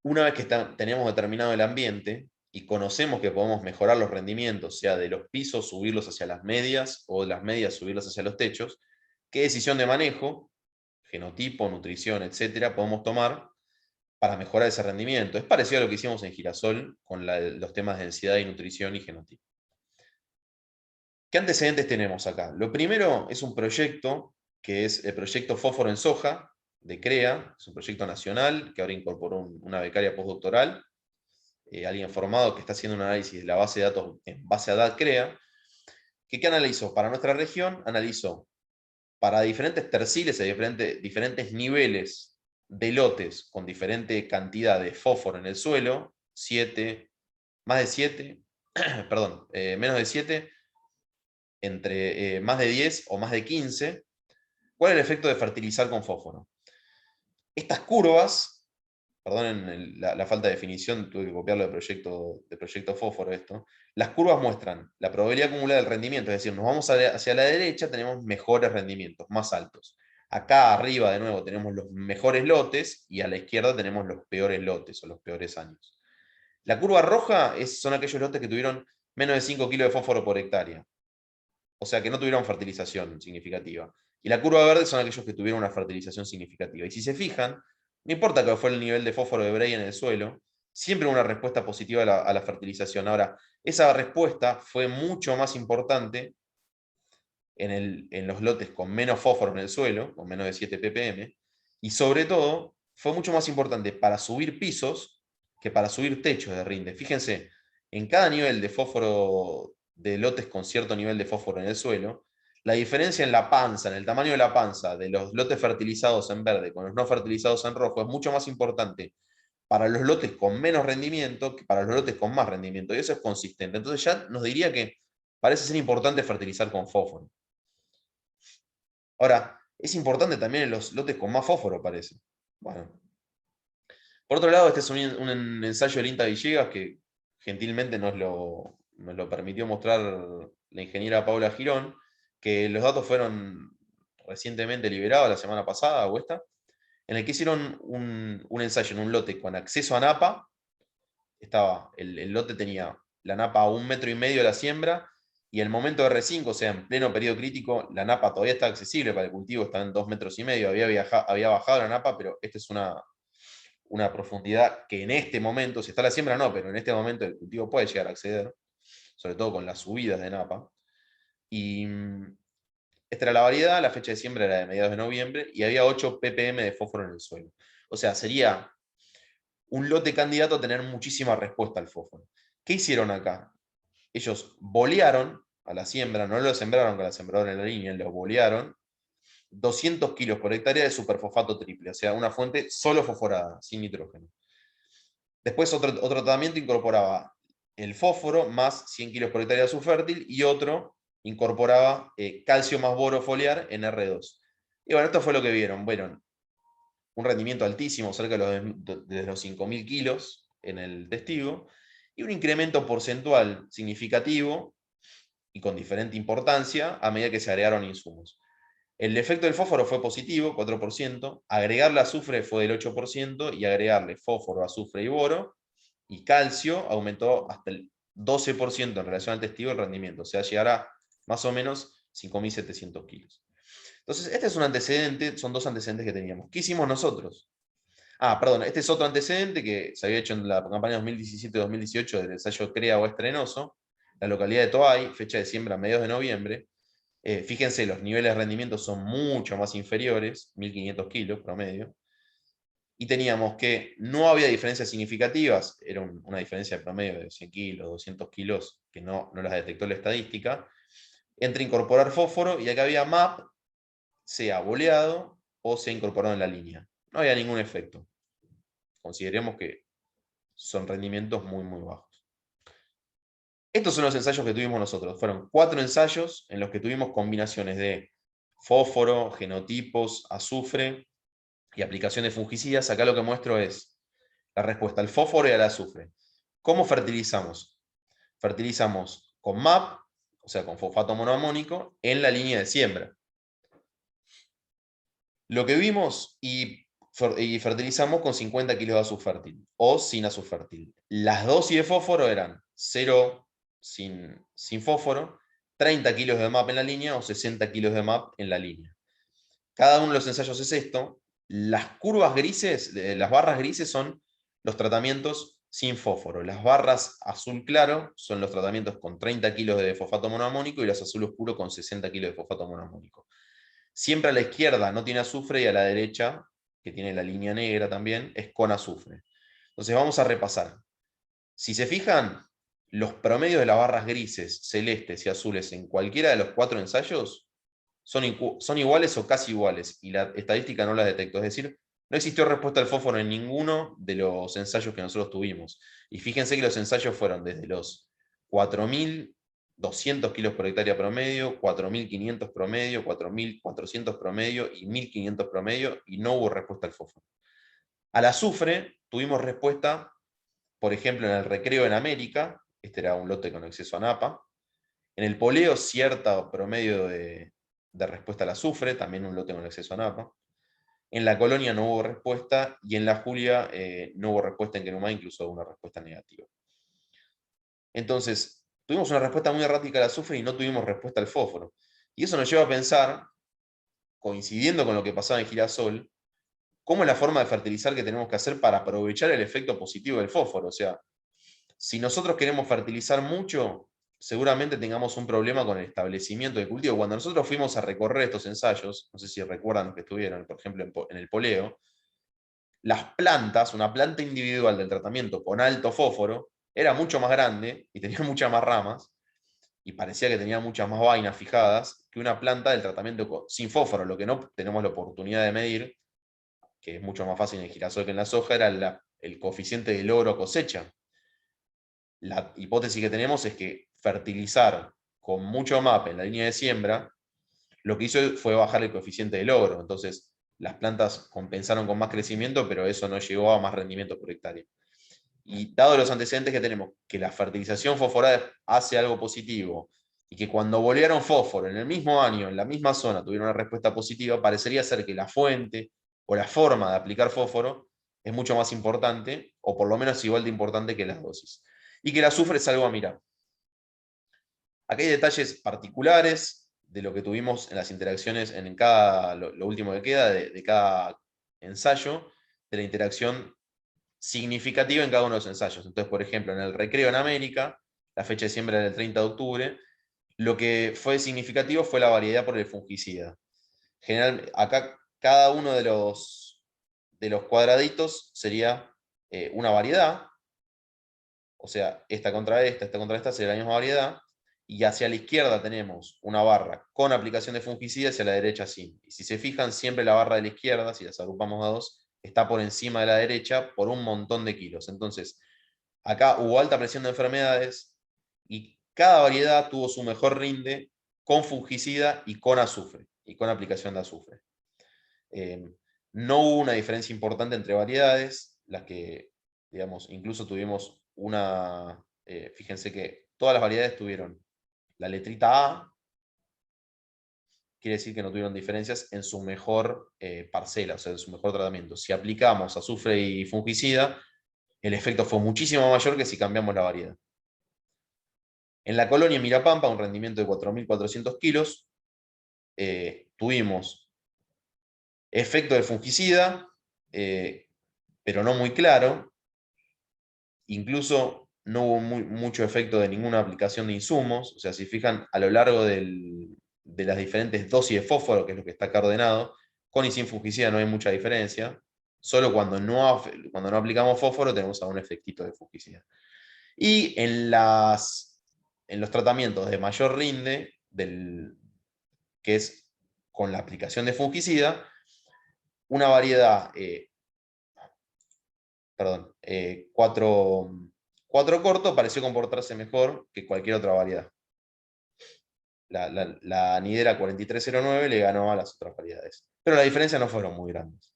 una vez que tenemos determinado el ambiente y conocemos que podemos mejorar los rendimientos, sea de los pisos subirlos hacia las medias o de las medias subirlos hacia los techos, ¿qué decisión de manejo, genotipo, nutrición, etcétera, podemos tomar para mejorar ese rendimiento? Es parecido a lo que hicimos en Girasol con los temas de densidad y nutrición y genotipo. ¿Qué antecedentes tenemos acá? Lo primero es un proyecto que es el proyecto Fósforo en Soja de CREA, es un proyecto nacional que ahora incorporó una becaria postdoctoral, alguien formado que está haciendo un análisis de la base de datos en base a datos CREA, que ¿qué analizó? Para nuestra región analizó para diferentes terciles y diferentes niveles de lotes con diferente cantidad de fósforo en el suelo, más de 7, perdón, menos de 7, entre más de 10 o más de 15, ¿cuál es el efecto de fertilizar con fósforo? Estas curvas, perdonen la falta de definición, tuve que copiarlo de proyecto fósforo esto, las curvas muestran la probabilidad acumulada del rendimiento, es decir, nos vamos hacia la derecha, tenemos mejores rendimientos, más altos. Acá arriba, de nuevo, tenemos los mejores lotes, y a la izquierda tenemos los peores lotes, o los peores años. La curva roja son aquellos lotes que tuvieron menos de 5 kilos de fósforo por hectárea. O sea, que no tuvieron fertilización significativa. Y la curva verde son aquellos que tuvieron una fertilización significativa. Y si se fijan, no importa que fue el nivel de fósforo de Bray en el suelo, siempre una respuesta positiva a la fertilización. Ahora, esa respuesta fue mucho más importante en los lotes con menos fósforo en el suelo, con menos de 7 ppm, y sobre todo, fue mucho más importante para subir pisos que para subir techos de rinde. Fíjense, en cada nivel de fósforo de lotes con cierto nivel de fósforo en el suelo, la diferencia en la panza, en el tamaño de la panza de los lotes fertilizados en verde con los no fertilizados en rojo es mucho más importante para los lotes con menos rendimiento que para los lotes con más rendimiento, y eso es consistente. Entonces ya nos diría que parece ser importante fertilizar con fósforo. Ahora, es importante también en los lotes con más fósforo, parece. Bueno. Por otro lado, este es un ensayo del INTA Villegas que gentilmente nos lo permitió mostrar la ingeniera Paula Girón, que los datos fueron recientemente liberados la semana pasada, o esta, en el que hicieron un ensayo en un lote con acceso a napa. El lote tenía la napa a 1,5 metros de la siembra, y el momento de R5, o sea, en pleno periodo crítico, la napa todavía está accesible para el cultivo, está en 2,5 metros, había bajado la napa, pero esta es una profundidad que en este momento, si está la siembra no, pero en este momento el cultivo puede llegar a acceder, sobre todo con las subidas de napa. Y esta era la variedad, la fecha de siembra era de mediados de noviembre, y había 8 ppm de fósforo en el suelo. O sea, sería un lote candidato a tener muchísima respuesta al fósforo. ¿Qué hicieron acá? Ellos bolearon a la siembra, no lo sembraron con la sembradora en la línea, lo bolearon, 200 kilos por hectárea de superfosfato triple, o sea, una fuente solo fosforada, sin nitrógeno. Después otro tratamiento incorporaba el fósforo más 100 kilos por hectárea de subfértil, y otro incorporaba calcio más boro foliar en R2. Y bueno, esto fue lo que vieron. Bueno, un rendimiento altísimo, cerca de los 5.000 kilos en el testigo, y un incremento porcentual significativo y con diferente importancia a medida que se agregaron insumos. El efecto del fósforo fue positivo, 4%, agregarle azufre fue del 8%, y agregarle fósforo, azufre y boro y calcio aumentó hasta el 12% en relación al testigo el rendimiento, o sea, llegará más o menos 5.700 kilos. Entonces, este es un antecedente, son dos antecedentes que teníamos. ¿Qué hicimos nosotros? Perdón, este es otro antecedente que se había hecho en la campaña 2017-2018 del ensayo CREA o Estrenoso, la localidad de Toay, fecha de siembra a mediados de noviembre. Fíjense, los niveles de rendimiento son mucho más inferiores, 1.500 kilos promedio, y teníamos que no había diferencias significativas, era una diferencia de promedio de 100 kilos, 200 kilos, que no las detectó la estadística, entre incorporar fósforo y acá había MAP, sea boleado o sea incorporado en la línea. No había ningún efecto. Consideremos que son rendimientos muy, muy bajos. Estos son los ensayos que tuvimos nosotros. Fueron 4 ensayos en los que tuvimos combinaciones de fósforo, genotipos, azufre y aplicaciones fungicidas. Acá lo que muestro es la respuesta al fósforo y al azufre. ¿Cómo fertilizamos? Fertilizamos con MAP, o sea, con fosfato monoamónico, en la línea de siembra. Lo que vimos, y fertilizamos con 50 kilos de azufértil o sin azufértil. Las dosis de fósforo eran 0 sin fósforo, 30 kilos de MAP en la línea o 60 kilos de MAP en la línea. Cada uno de los ensayos es esto. Las curvas grises, las barras grises son los tratamientos sin fósforo. Las barras azul claro son los tratamientos con 30 kilos de fosfato monoamónico, y las azul oscuro con 60 kilos de fosfato monoamónico. Siempre a la izquierda no tiene azufre, y a la derecha, que tiene la línea negra también, es con azufre. Entonces vamos a repasar. Si se fijan, los promedios de las barras grises, celestes y azules en cualquiera de los 4 ensayos son iguales o casi iguales, y la estadística no las detectó. Es decir, no existió respuesta al fósforo en ninguno de los ensayos que nosotros tuvimos. Y fíjense que los ensayos fueron desde los 4.200 kilos por hectárea promedio, 4.500 promedio, 4.400 promedio y 1.500 promedio, y no hubo respuesta al fósforo. Al azufre tuvimos respuesta, por ejemplo, en el recreo en América, este era un lote con acceso a Napa. En el poleo, cierta promedio de respuesta al azufre, también un lote con acceso a Napa. En la colonia no hubo respuesta, y en la Julia no hubo respuesta en Kenumá, incluso una respuesta negativa. Entonces, tuvimos una respuesta muy errática al azufre y no tuvimos respuesta al fósforo. Y eso nos lleva a pensar, coincidiendo con lo que pasaba en Girasol, cómo es la forma de fertilizar que tenemos que hacer para aprovechar el efecto positivo del fósforo. O sea, si nosotros queremos fertilizar mucho, seguramente tengamos un problema con el establecimiento del cultivo. Cuando nosotros fuimos a recorrer estos ensayos, no sé si recuerdan los que estuvieron, por ejemplo, en el poleo, las plantas, una planta individual del tratamiento con alto fósforo, era mucho más grande y tenía muchas más ramas, y parecía que tenía muchas más vainas fijadas que una planta del tratamiento sin fósforo. Lo que no tenemos la oportunidad de medir, que es mucho más fácil en el girasol que en la soja, era el coeficiente de logro cosecha. La hipótesis que tenemos es que fertilizar con mucho MAP en la línea de siembra, lo que hizo fue bajar el coeficiente de logro. Entonces, las plantas compensaron con más crecimiento, pero eso no llegó a más rendimiento por hectárea. Y dado los antecedentes que tenemos, que la fertilización fosforada hace algo positivo, y que cuando bolearon fósforo en el mismo año, en la misma zona, tuvieron una respuesta positiva, parecería ser que la fuente o la forma de aplicar fósforo es mucho más importante, o por lo menos igual de importante que las dosis. Y que el azufre es algo a mirar. Aquí hay detalles particulares de lo que tuvimos en las interacciones en cada, lo último que queda, de cada ensayo, de la interacción significativa en cada uno de los ensayos. Entonces, por ejemplo, en el recreo en América, la fecha de siembra era el 30 de octubre, lo que fue significativo fue la variedad por el fungicida. Acá cada uno de los cuadraditos sería una variedad, o sea, esta contra esta sería la misma variedad, y hacia la izquierda tenemos una barra con aplicación de fungicida, hacia la derecha sin. Y si se fijan, siempre la barra de la izquierda, si las agrupamos a dos, está por encima de la derecha por un montón de kilos. Entonces, acá hubo alta presión de enfermedades, y cada variedad tuvo su mejor rinde con fungicida y con azufre, y con aplicación de azufre. No hubo una diferencia importante entre variedades, las que, digamos, incluso tuvimos una, fíjense que todas las variedades tuvieron la letrita A, quiere decir que no tuvieron diferencias en su mejor parcela, o sea, en su mejor tratamiento. Si aplicamos azufre y fungicida, el efecto fue muchísimo mayor que si cambiamos la variedad. En la colonia Mirapampa, un rendimiento de 4.400 kilos, tuvimos efecto del fungicida, pero no muy claro. Incluso no hubo mucho efecto de ninguna aplicación de insumos. O sea, si fijan, a lo largo de las diferentes dosis de fósforo, que es lo que está acá ordenado, con y sin fungicida no hay mucha diferencia. Solo cuando no aplicamos fósforo tenemos algún efectito de fungicida. Y en los tratamientos de mayor rinde, que es con la aplicación de fungicida, una variedad, 4 corto pareció comportarse mejor que cualquier otra variedad. La anidera 4309 le ganó a las otras variedades. Pero las diferencias no fueron muy grandes.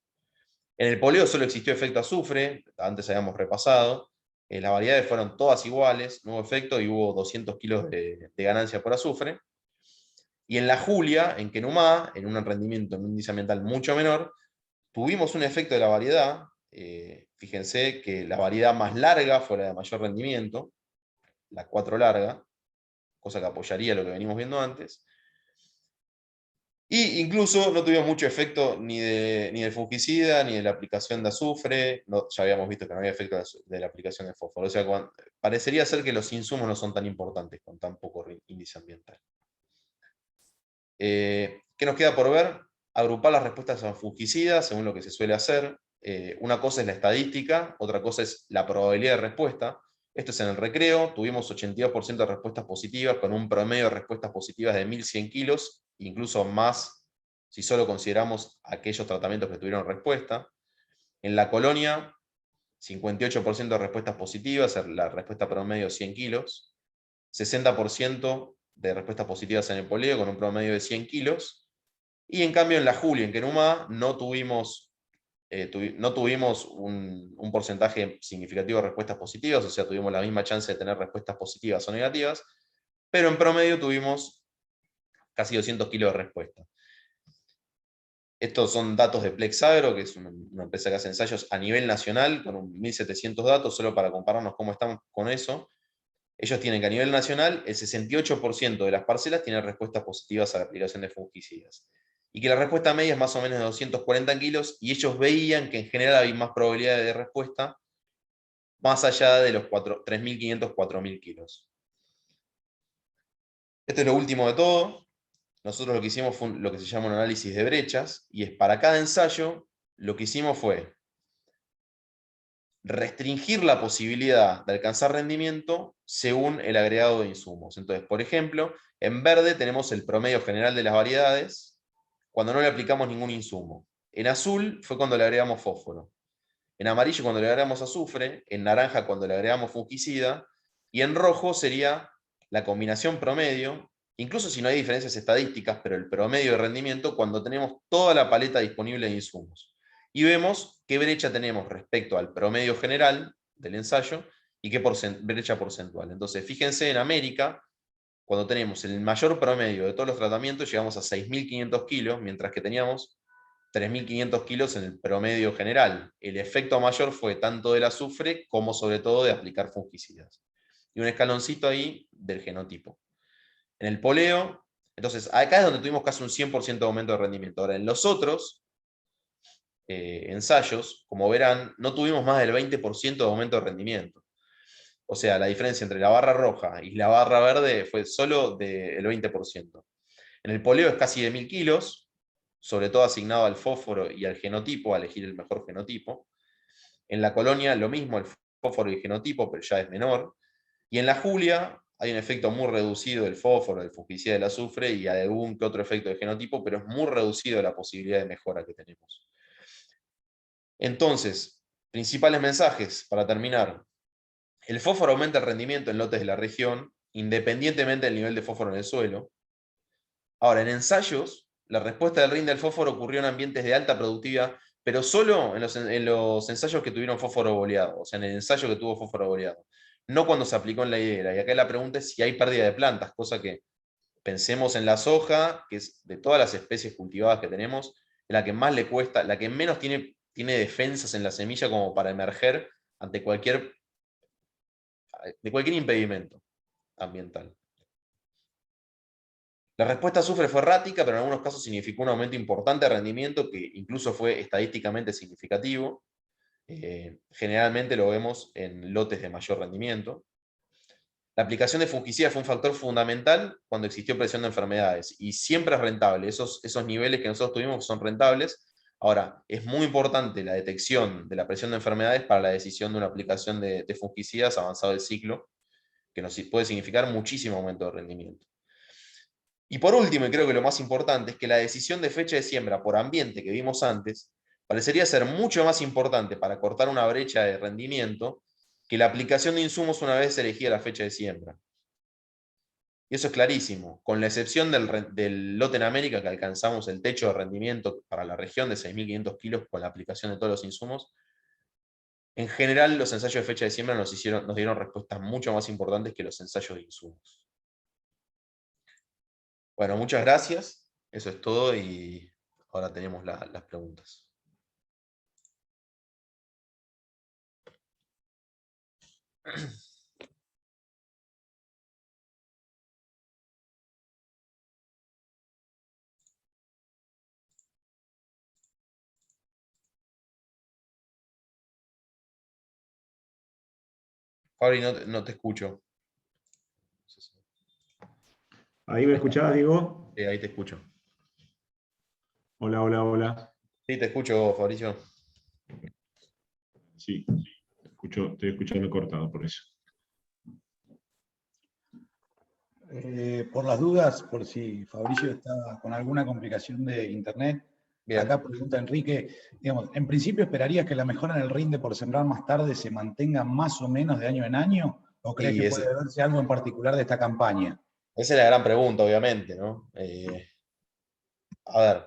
En el poleo solo existió efecto azufre, antes habíamos repasado. Las variedades fueron todas iguales, no hubo efecto y hubo 200 kilos de ganancia por azufre. Y en la Julia, en Kenumá, en un rendimiento en un índice ambiental mucho menor, tuvimos un efecto de la variedad. Fíjense que la variedad más larga fue la de mayor rendimiento, la 4 larga, cosa que apoyaría lo que venimos viendo antes. Y incluso no tuvimos mucho efecto ni del fungicida, ni de la aplicación de azufre. Ya habíamos visto que no había efecto de la aplicación de fósforo. O sea, parecería ser que los insumos no son tan importantes con tan poco índice ambiental. ¿Qué nos queda por ver? Agrupar las respuestas a fungicidas según lo que se suele hacer. Una cosa es la estadística, otra cosa es la probabilidad de respuesta. Esto es en el recreo, tuvimos 82% de respuestas positivas, con un promedio de respuestas positivas de 1.100 kilos, incluso más si solo consideramos aquellos tratamientos que tuvieron respuesta. En la colonia, 58% de respuestas positivas, la respuesta promedio 100 kilos, 60% de respuestas positivas en el poleo, con un promedio de 100 kilos, y en cambio en la Julia, en Kenumá, no tuvimos no tuvimos un porcentaje significativo de respuestas positivas, o sea, tuvimos la misma chance de tener respuestas positivas o negativas, pero en promedio tuvimos casi 200 kilos de respuesta. Estos son datos de Plexagro, que es una empresa que hace ensayos a nivel nacional, con 1.700 datos, solo para compararnos cómo estamos con eso. Ellos tienen que a nivel nacional el 68% de las parcelas tienen respuestas positivas a la aplicación de fungicidas. Y que la respuesta media es más o menos de 240 kilos, y ellos veían que en general había más probabilidad de respuesta más allá de los 3.500, 4.000 kilos. Esto es lo último de todo. Nosotros lo que hicimos fue lo que se llama un análisis de brechas, y es para cada ensayo, lo que hicimos fue restringir la posibilidad de alcanzar rendimiento según el agregado de insumos. Entonces, por ejemplo, en verde tenemos el promedio general de las variedades cuando no le aplicamos ningún insumo. En azul fue cuando le agregamos fósforo. En amarillo cuando le agregamos azufre. En naranja cuando le agregamos fungicida. Y en rojo sería la combinación promedio, incluso si no hay diferencias estadísticas, pero el promedio de rendimiento cuando tenemos toda la paleta disponible de insumos. Y vemos qué brecha tenemos respecto al promedio general del ensayo y qué brecha porcentual. Entonces, fíjense, en América, cuando tenemos el mayor promedio de todos los tratamientos, llegamos a 6.500 kilos, mientras que teníamos 3.500 kilos en el promedio general. El efecto mayor fue tanto del azufre como sobre todo de aplicar fungicidas. Y un escaloncito ahí del genotipo. En el poleo, entonces acá es donde tuvimos casi un 100% de aumento de rendimiento. Ahora, en los otros ensayos, como verán, no tuvimos más del 20% de aumento de rendimiento. O sea, la diferencia entre la barra roja y la barra verde fue solo del 20%. En el poleo es casi de 1.000 kilos, sobre todo asignado al fósforo y al genotipo, a elegir el mejor genotipo. En la colonia lo mismo, el fósforo y el genotipo, pero ya es menor. Y en la Julia hay un efecto muy reducido del fósforo, del fungicida, del azufre, y hay algún que otro efecto de genotipo, pero es muy reducido la posibilidad de mejora que tenemos. Entonces, principales mensajes para terminar. El fósforo aumenta el rendimiento en lotes de la región, independientemente del nivel de fósforo en el suelo. Ahora, en ensayos, la respuesta del RIN del fósforo ocurrió en ambientes de alta productividad, pero solo en los ensayos que tuvieron fósforo boleado, o sea, en el ensayo que tuvo fósforo boleado, no cuando se aplicó en la higuera. Y acá la pregunta es si hay pérdida de plantas, cosa que pensemos en la soja, que es de todas las especies cultivadas que tenemos, la que más le cuesta, la que menos tiene defensas en la semilla como para emerger ante cualquier impedimento ambiental. La respuesta a azufre fue errática, pero en algunos casos significó un aumento importante de rendimiento que incluso fue estadísticamente significativo. Generalmente lo vemos en lotes de mayor rendimiento. La aplicación de fungicidas fue un factor fundamental cuando existió presión de enfermedades, y siempre es rentable. Esos niveles que nosotros tuvimos son rentables. Ahora, es muy importante la detección de la presión de enfermedades para la decisión de una aplicación de fungicidas avanzado el ciclo, que nos puede significar muchísimo aumento de rendimiento. Y por último, y creo que lo más importante, es que la decisión de fecha de siembra por ambiente que vimos antes parecería ser mucho más importante para cortar una brecha de rendimiento que la aplicación de insumos una vez elegida la fecha de siembra. Y eso es clarísimo, con la excepción del lote en América, que alcanzamos el techo de rendimiento para la región de 6.500 kilos con la aplicación de todos los insumos. En general, los ensayos de fecha de siembra nos dieron respuestas mucho más importantes que los ensayos de insumos. Bueno, muchas gracias. Eso es todo y ahora tenemos las preguntas. Fabri, no te escucho. ¿Ahí me escuchabas, Diego? Ahí te escucho. Hola, hola, hola. Sí, te escucho, Fabricio. Sí, estoy escuchando cortado por eso. Por las dudas, por si Fabricio está con alguna complicación de internet, Bien. acá pregunta Enrique, digamos, en principio ¿esperarías que la mejora en el rinde por sembrar más tarde se mantenga más o menos de año en año? ¿O crees que puede verse algo en particular de esta campaña? Esa es la gran pregunta, obviamente, ¿no? A ver.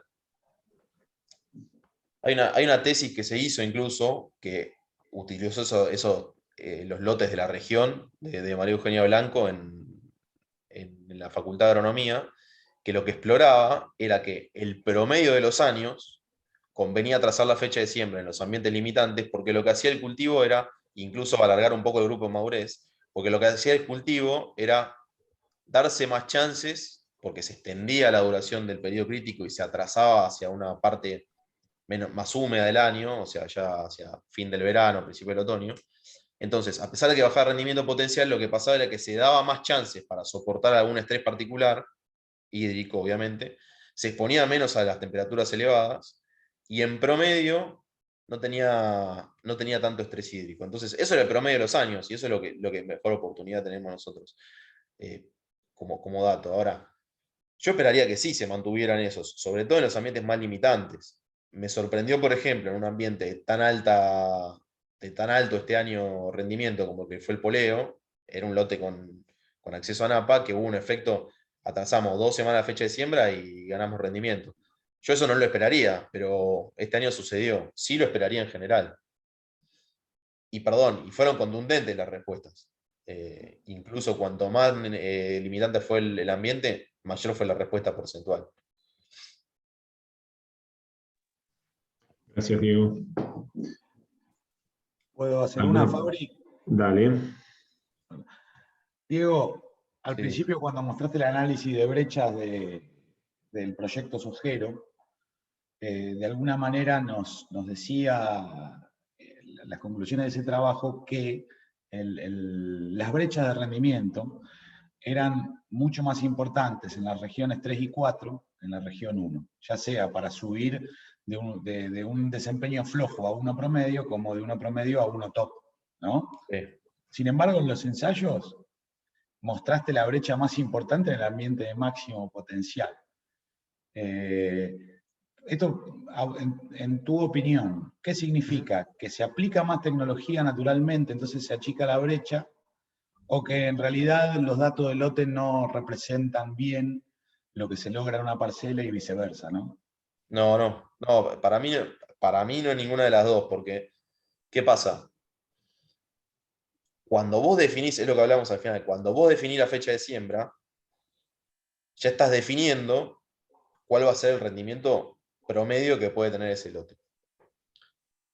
Hay una tesis que se hizo incluso, que utilizó los lotes de la región de María Eugenia Blanco en la Facultad de Agronomía, que lo que exploraba era que el promedio de los años convenía trazar la fecha de siembra en los ambientes limitantes, porque lo que hacía el cultivo era, incluso alargar un poco el grupo de madurez, porque lo que hacía el cultivo era darse más chances, porque se extendía la duración del periodo crítico y se atrasaba hacia una parte más húmeda del año, o sea, ya hacia fin del verano, principio del otoño. Entonces, a pesar de que bajaba el rendimiento potencial, lo que pasaba era que se daba más chances para soportar algún estrés particular, hídrico obviamente, se exponía menos a las temperaturas elevadas y en promedio no tenía tanto estrés hídrico. Entonces, eso era el promedio de los años y eso es lo que mejor oportunidad tenemos nosotros como dato. Ahora, yo esperaría que sí se mantuvieran esos, sobre todo en los ambientes más limitantes. Me sorprendió, por ejemplo, en un ambiente de tan alto este año rendimiento como que fue el poleo, era un lote con acceso a napa, que hubo un efecto, atrasamos 2 semanas la fecha de siembra y ganamos rendimiento. Yo eso no lo esperaría, pero este año sucedió. Sí lo esperaría en general. Y perdón, y fueron contundentes las respuestas. Incluso cuanto más limitante fue el ambiente, mayor fue la respuesta porcentual. Gracias, Diego. ¿Puedo hacer una, Fabri? Dale. Diego, al Sí. principio cuando mostraste el análisis de brechas del proyecto Sojero, de alguna manera nos decía las conclusiones de ese trabajo que las brechas de rendimiento eran mucho más importantes en las regiones 3 y 4 que en la región 1, ya sea para subir de un desempeño flojo a uno promedio como de uno promedio a uno top, ¿no? Sí. Sin embargo, en los ensayos mostraste la brecha más importante en el ambiente de máximo potencial. Esto, en tu opinión, ¿qué significa? ¿Que se aplica más tecnología naturalmente, entonces se achica la brecha? ¿O que en realidad los datos del lote no representan bien lo que se logra en una parcela y viceversa, ¿no? No, para mí no es ninguna de las dos, porque ¿qué pasa? Cuando vos definís, es lo que hablamos al final, cuando vos definís la fecha de siembra, ya estás definiendo cuál va a ser el rendimiento promedio que puede tener ese lote.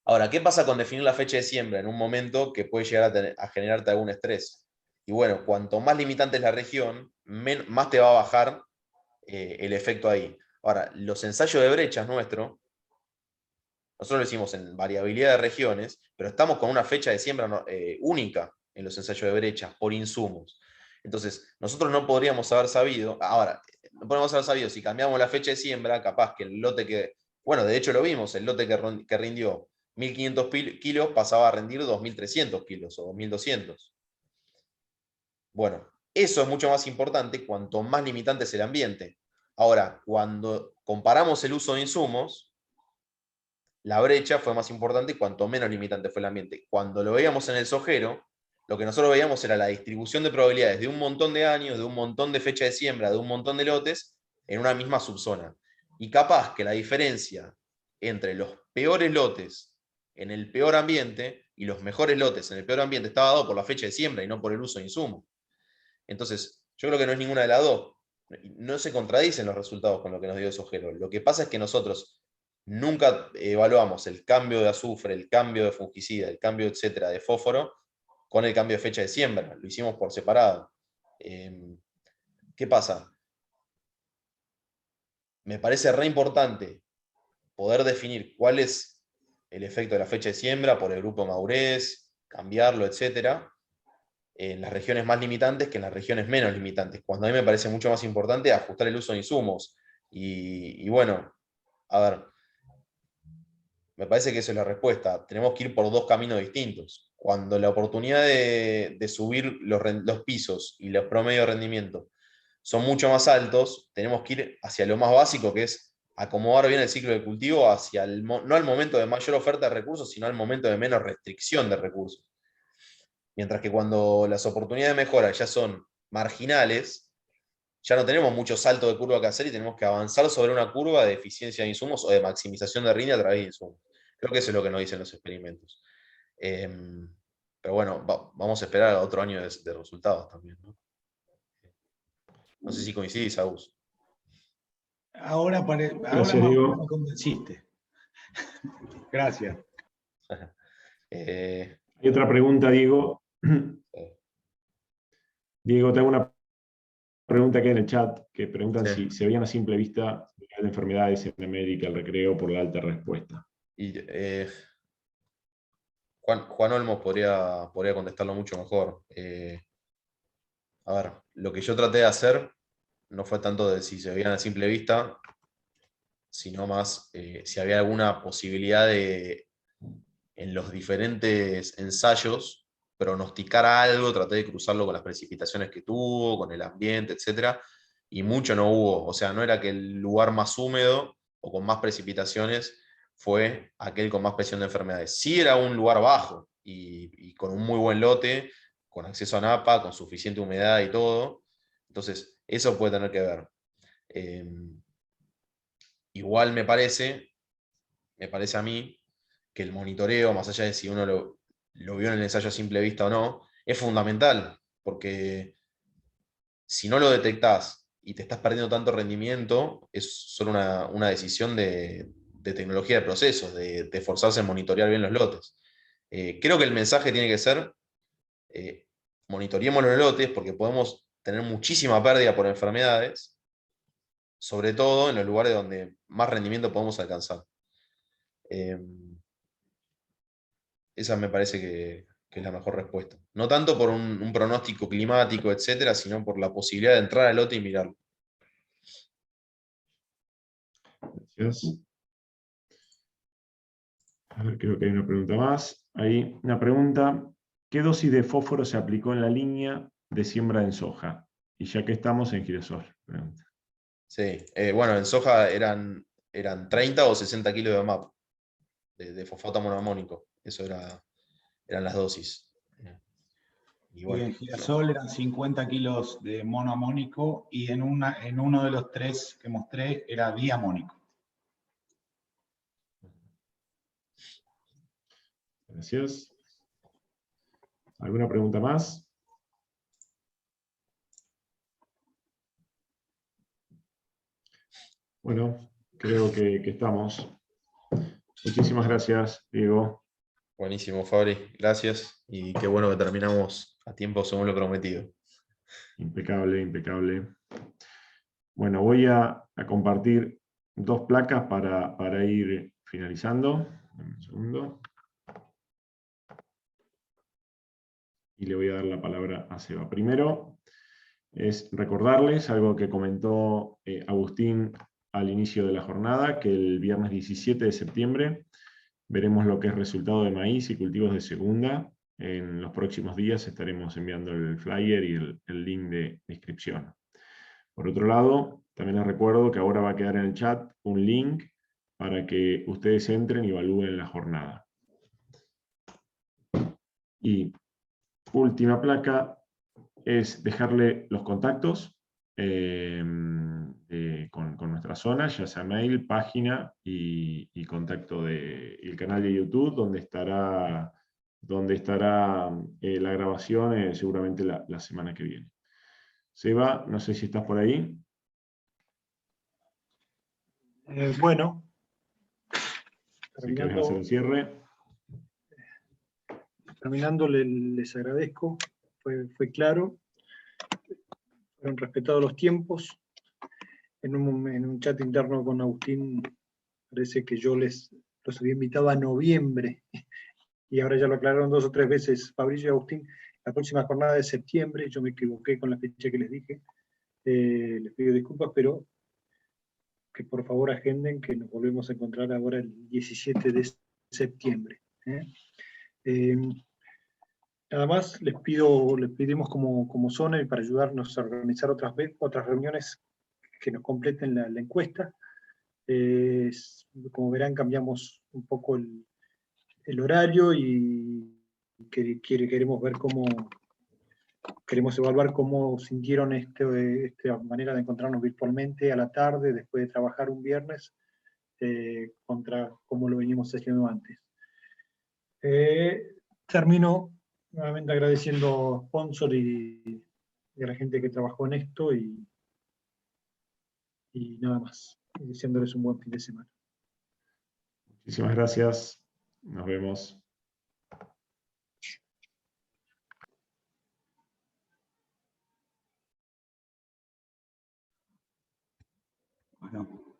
Ahora, ¿qué pasa con definir la fecha de siembra en un momento que puede llegar a generarte algún estrés? Y bueno, cuanto más limitante es la región, más te va a bajar el efecto ahí. Ahora, los ensayos de brechas nosotros lo hicimos en variabilidad de regiones, pero estamos con una fecha de siembra única en los ensayos de brechas por insumos. Entonces, nosotros no podríamos haber sabido, ahora, no podemos haber sabido si cambiamos la fecha de siembra, capaz que el lote que, bueno, de hecho lo vimos, el lote que rindió 1.500 kilos pasaba a rendir 2.300 kilos o 2.200. Bueno, eso es mucho más importante cuanto más limitante es el ambiente. Ahora, cuando comparamos el uso de insumos, la brecha fue más importante cuanto menos limitante fue el ambiente. Cuando lo veíamos en el sojero, lo que nosotros veíamos era la distribución de probabilidades de un montón de años, de un montón de fecha de siembra, de un montón de lotes, en una misma subzona. Y capaz que la diferencia entre los peores lotes en el peor ambiente y los mejores lotes en el peor ambiente estaba dado por la fecha de siembra y no por el uso de insumos. Entonces, yo creo que no es ninguna de las dos. No se contradicen los resultados con lo que nos dio Sojero. Lo que pasa es que nosotros nunca evaluamos el cambio de azufre, el cambio de fungicida, el cambio, etcétera, de fósforo con el cambio de fecha de siembra. Lo hicimos por separado. ¿Qué pasa? Me parece re importante poder definir cuál es el efecto de la fecha de siembra por el grupo madurez, cambiarlo, etcétera, en las regiones más limitantes que en las regiones menos limitantes, cuando a mí me parece mucho más importante ajustar el uso de insumos. Y bueno, a ver, me parece que esa es la respuesta. Tenemos que ir por dos caminos distintos. Cuando la oportunidad de subir los pisos y los promedios de rendimiento son mucho más altos, tenemos que ir hacia lo más básico, que es acomodar bien el ciclo de cultivo hacia no al momento de mayor oferta de recursos, sino al momento de menos restricción de recursos. Mientras que cuando las oportunidades de mejora ya son marginales, ya no tenemos mucho salto de curva que hacer y tenemos que avanzar sobre una curva de eficiencia de insumos o de maximización de rinde a través de insumos. Creo que eso es lo que nos dicen los experimentos. Pero bueno, vamos a esperar a otro año de resultados también, ¿no? No sé si coincidís, Agus. Ahora más Gracias, o menos Diego. me convenciste. Gracias. Hay otra pregunta, Diego. Diego, te hago una pregunta que hay en el chat, que preguntan Sí. si se veían a simple vista de enfermedades en América, el recreo, por la alta respuesta. Y, Juan Olmos podría contestarlo mucho mejor. A ver, lo que yo traté de hacer no fue tanto de si se veían a simple vista, sino más si había alguna posibilidad de, en los diferentes ensayos, pronosticar algo, traté de cruzarlo con las precipitaciones que tuvo, con el ambiente, etc. Y mucho no hubo. O sea, no era que el lugar más húmedo o con más precipitaciones fue aquel con más presión de enfermedades. Sí era un lugar bajo y con un muy buen lote, con acceso a napa, con suficiente humedad y todo. Entonces, eso puede tener que ver. Igual me parece a mí, que el monitoreo, más allá de si uno lo vio en el ensayo a simple vista o no, es fundamental, porque si no lo detectás y te estás perdiendo tanto rendimiento, es solo una decisión de tecnología de procesos, de esforzarse en monitorear bien los lotes. Creo que el mensaje tiene que ser, monitoreemos los lotes porque podemos tener muchísima pérdida por enfermedades, sobre todo en los lugares donde más rendimiento podemos alcanzar. Esa me parece que es la mejor respuesta. No tanto por un pronóstico climático, etcétera, sino por la posibilidad de entrar al lote y mirarlo. Gracias. A ver, creo que hay una pregunta más. Hay una pregunta. ¿Qué dosis de fósforo se aplicó en la línea de siembra en soja? Y ya que estamos en girasol. Pregunta. Sí, bueno, en soja eran 30 o 60 kilos de MAP, de fosfato monoamónico. Eso eran las dosis. Y Y bueno, en girasol eran 50 kilos de monoamónico y en uno de los 3 que mostré era diamónico. Gracias. ¿Alguna pregunta más? Bueno, creo que estamos. Muchísimas gracias, Diego. buenísimo, Fabri. Gracias. Y qué bueno que terminamos a tiempo según lo prometido. Impecable, impecable. Bueno, voy a compartir 2 placas para ir finalizando. Un segundo. Y le voy a dar la palabra a Seba. Primero, es recordarles algo que comentó Agustín al inicio de la jornada, que el viernes 17 de septiembre veremos lo que es resultado de maíz y cultivos de segunda. En los próximos días estaremos enviando el flyer y el link de inscripción. Por otro lado, también les recuerdo que ahora va a quedar en el chat un link para que ustedes entren y evalúen la jornada. Y última placa es dejarle los contactos con nuestra zona, ya sea mail, página y contacto del canal de YouTube, donde estará la grabación seguramente la semana que viene. Seba, no sé si estás por ahí. Bueno, Si querés hacer un cierre. terminando, les agradezco, fue claro, fueron respetados los tiempos. En un chat interno con Agustín, parece que yo los había invitado a noviembre, y ahora ya lo aclararon 2 o 3 veces Fabricio y Agustín, la próxima jornada de septiembre. Yo me equivoqué con la fecha que les dije, les pido disculpas, pero que por favor agenden, que nos volvemos a encontrar ahora el 17 de septiembre. Nada más les pedimos como zona y para ayudarnos a organizar otras reuniones que nos completen la encuesta. Como verán, cambiamos un poco el horario y queremos ver queremos evaluar cómo sintieron esta manera de encontrarnos virtualmente a la tarde, después de trabajar un viernes, contra cómo lo veníamos haciendo antes. Termino nuevamente agradeciendo a sponsor y a la gente que trabajó en esto, y nada más, y deseándoles un buen fin de semana. Muchísimas gracias. Nos vemos. Bueno.